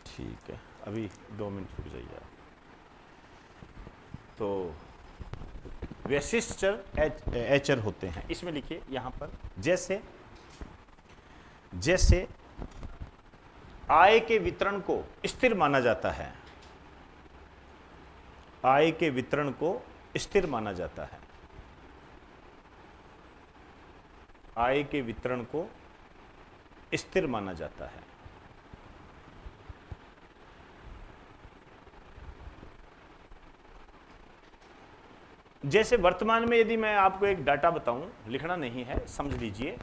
Speaker 1: ठीक है। अभी 2 मिनट रुक जाइए आप। तो वैशिष्ट चर एचर होते हैं। इसमें लिखिए यहां पर, जैसे आय के वितरण को स्थिर माना जाता है, आय के वितरण को स्थिर माना जाता है, आय के वितरण को स्थिर माना जाता है। जैसे वर्तमान में यदि मैं आपको एक डाटा बताऊं, लिखना नहीं है, समझ लीजिए।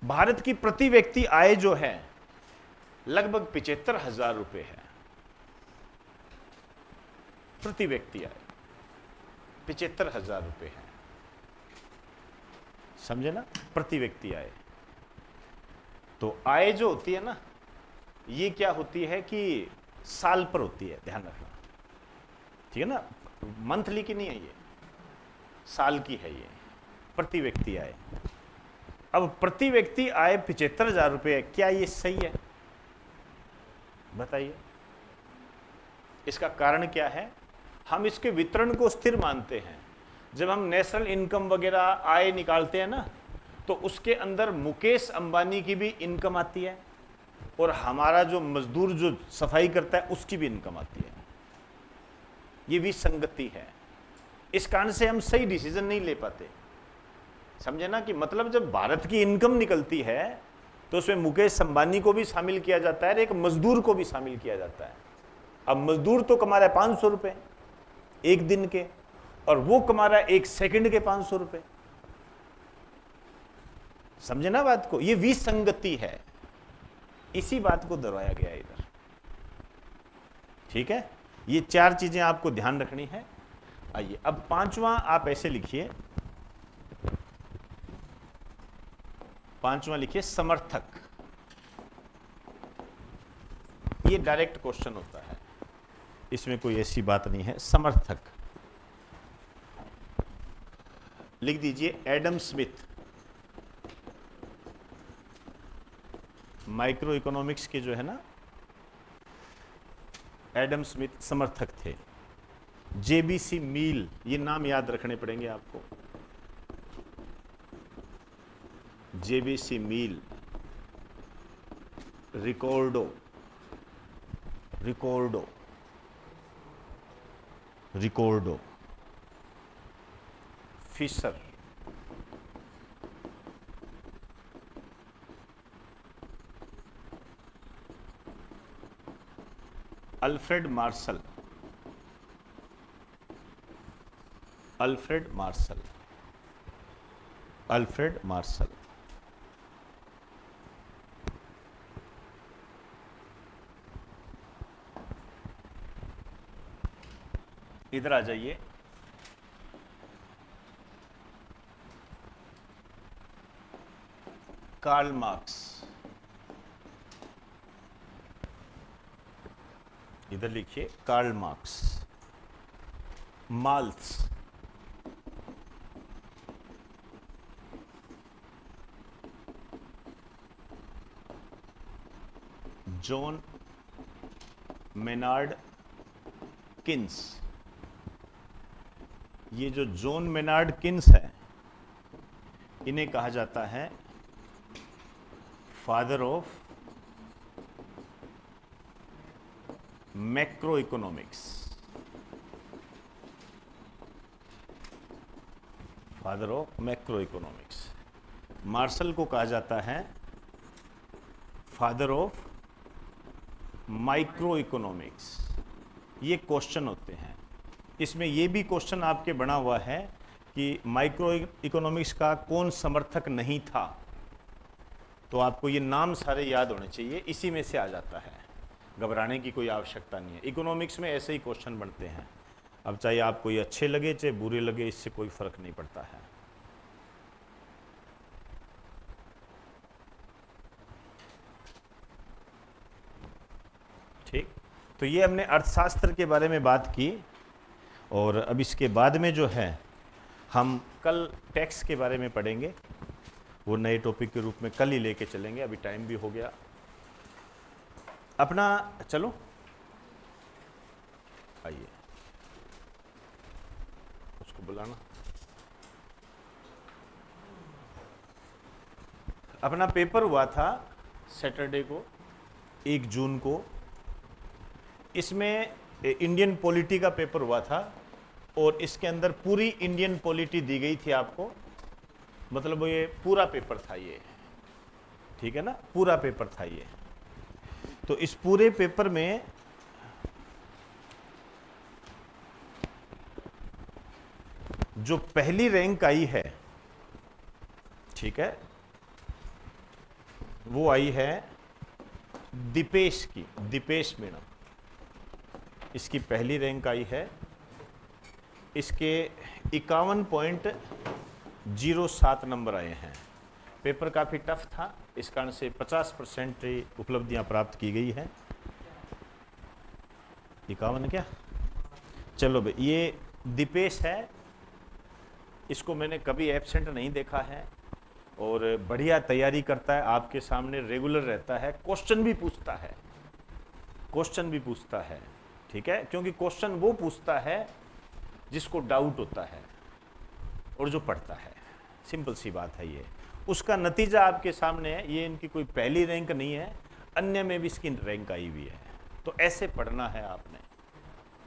Speaker 1: भारत की प्रति व्यक्ति आय जो है लगभग 75,000 रुपए है। प्रति व्यक्ति आय 75,000 रुपए है, समझे ना। प्रति व्यक्ति आय। तो आय जो होती है ना, ये क्या होती है कि साल पर होती है, ध्यान रखना, ठीक है ना। मंथली की नहीं है, ये साल की है, ये प्रति व्यक्ति आय। अब प्रति व्यक्ति आय 75,000 रुपये है, क्या ये सही है? बताइए। इसका कारण क्या है? हम इसके वितरण को स्थिर मानते हैं। जब हम नेशनल इनकम वगैरह आय निकालते हैं ना, तो उसके अंदर मुकेश अंबानी की भी इनकम आती है, और हमारा जो मजदूर जो सफाई करता है उसकी भी इनकम आती है। ये विसंगति है। इस कारण से हम सही डिसीजन नहीं ले पाते, समझे ना। कि मतलब जब भारत की इनकम निकलती है तो उसमें मुकेश अंबानी को भी शामिल किया जाता है, एक मजदूर को भी शामिल किया जाता है। अब मजदूर तो कमा रहा है 500 रुपए एक दिन के, और वो कमा रहा है 1 सेकंड के 500 रुपए। समझे ना बात को, ये विसंगति है, इसी बात को दोहराया गया इधर। ठीक है, ये चार चीजें आपको ध्यान रखनी है। आइए अब पांचवा आप ऐसे लिखिए, पांचवा लिखिए समर्थक। ये डायरेक्ट क्वेश्चन होता है, इसमें कोई ऐसी बात नहीं है। समर्थक लिख दीजिए, एडम स्मिथ माइक्रो इकोनॉमिक्स के जो है ना, एडम स्मिथ समर्थक थे। जेबीसी मील, ये नाम याद रखने पड़ेंगे आपको। जेबीसी Mill, Ricardo, Ricardo, Ricardo, Fisher, Alfred Marshall, Alfred Marshall, Alfred Marshall. इधर आ जाइए, कार्ल मार्क्स, इधर लिखिए Karl Marx. Malthus, John Maynard Keynes. ये जो जॉन मेनार्ड किन्स है, इन्हें कहा जाता है father of macro economics, father of macro economics. Marshall को कहा जाता है फादर ऑफ माइक्रो इकोनॉमिक्स। ये क्वेश्चन होते हैं, इसमें ये भी क्वेश्चन आपके बना हुआ है कि माइक्रो इकोनॉमिक्स का कौन समर्थक नहीं था, तो आपको ये नाम सारे याद होने चाहिए, इसी में से आ जाता है, घबराने की कोई आवश्यकता नहीं है। इकोनॉमिक्स में ऐसे ही क्वेश्चन बनते हैं, अब चाहे आपको ये अच्छे लगे चाहे बुरे लगे, इससे कोई फर्क नहीं पड़ता है। ठीक, तो ये हमने अर्थशास्त्र के बारे में बात की, और अब इसके बाद में जो है हम कल टैक्स के बारे में पढ़ेंगे, वो नए टॉपिक के रूप में कल ही लेके चलेंगे, अभी टाइम भी हो गया अपना। चलो आइए, उसको बुलाना। अपना पेपर हुआ था सैटरडे को, 1 जून को। इसमें इंडियन पॉलिटी का पेपर हुआ था, और इसके अंदर पूरी इंडियन पॉलिटी दी गई थी आपको, मतलब ये पूरा पेपर था ये, ठीक है ना, पूरा पेपर था ये। तो इस पूरे पेपर में जो पहली रैंक आई है, ठीक है, वो आई है दीपेश की, दीपेश मीणा, इसकी पहली रैंक आई है। इसके 51.07 नंबर आए हैं। पेपर काफ़ी टफ था, इस कारण से 50% उपलब्धियां प्राप्त की गई है। 51 क्या, चलो भाई, ये दीपेश है, इसको मैंने कभी एब्सेंट नहीं देखा है, और बढ़िया तैयारी करता है, आपके सामने रेगुलर रहता है, क्वेश्चन भी पूछता है, क्वेश्चन भी पूछता है, ठीक है, क्योंकि क्वेश्चन वो पूछता है जिसको डाउट होता है और जो पढ़ता है, सिंपल सी बात है ये। उसका नतीजा आपके सामने है, ये इनकी कोई पहली रैंक नहीं है, अन्य में भी इसकी रैंक आई हुई है। तो ऐसे पढ़ना है आपने,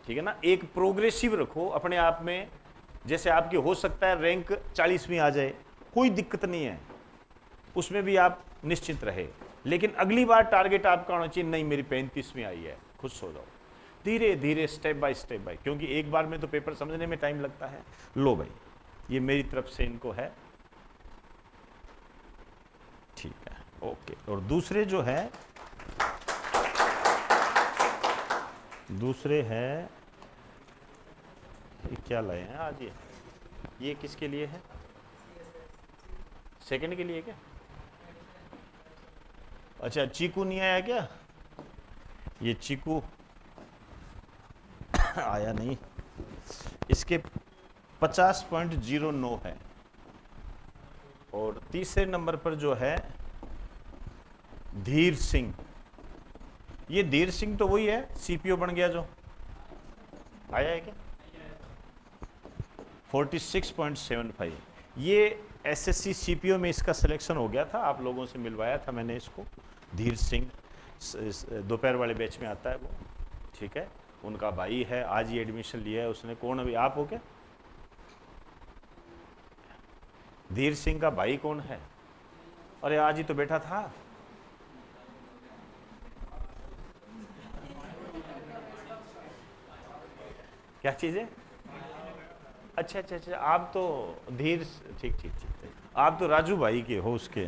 Speaker 1: ठीक है ना, एक प्रोग्रेसिव रखो अपने आप में। जैसे आपकी हो सकता है रैंक 40वीं आ जाए, कोई दिक्कत नहीं है, उसमें भी आप निश्चिंत रहे, लेकिन अगली बार टारगेट आपका होना चाहिए, नहीं मेरी 35वीं आई है, खुश हो जाओ, धीरे धीरे स्टेप बाय स्टेप, क्योंकि एक बार में तो पेपर समझने में टाइम लगता है। लो भाई, ये मेरी तरफ से इनको है ठीक है, ओके। और दूसरे जो है, दूसरे है, ये क्या लाए हैं आज ये किसके लिए है? सेकंड के लिए क्या? अच्छा, चीकू नहीं आया क्या? ये चीकू आया नहीं। इसके 50.09 है। और तीसरे नंबर पर जो है धीर सिंह। ये धीर सिंह तो वही है, सीपीओ बन गया जो, आया है क्या? 46.75। ये एसएससी सीपीओ में इसका सिलेक्शन हो गया था, आप लोगों से मिलवाया था मैंने इसको। धीर सिंह दोपहर वाले बैच में आता है वो, ठीक है। उनका भाई है, आज ही एडमिशन लिया है उसने। कौन अभी आप हो क्या? धीर सिंह का भाई कौन है? अरे आज ही तो बैठा था। क्या चीज़ है? अच्छा अच्छा अच्छा, आप तो धीर, ठीक ठीक ठीक, आप तो राजू भाई के हो उसके।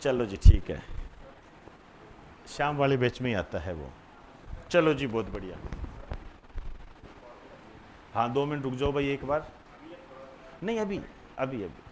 Speaker 1: चलो जी ठीक है, शाम वाले बैच में ही आता है वो। चलो जी बहुत बढ़िया। हाँ 2 मिनट रुक जाओ भाई एक बार। नहीं अभी अभी अभी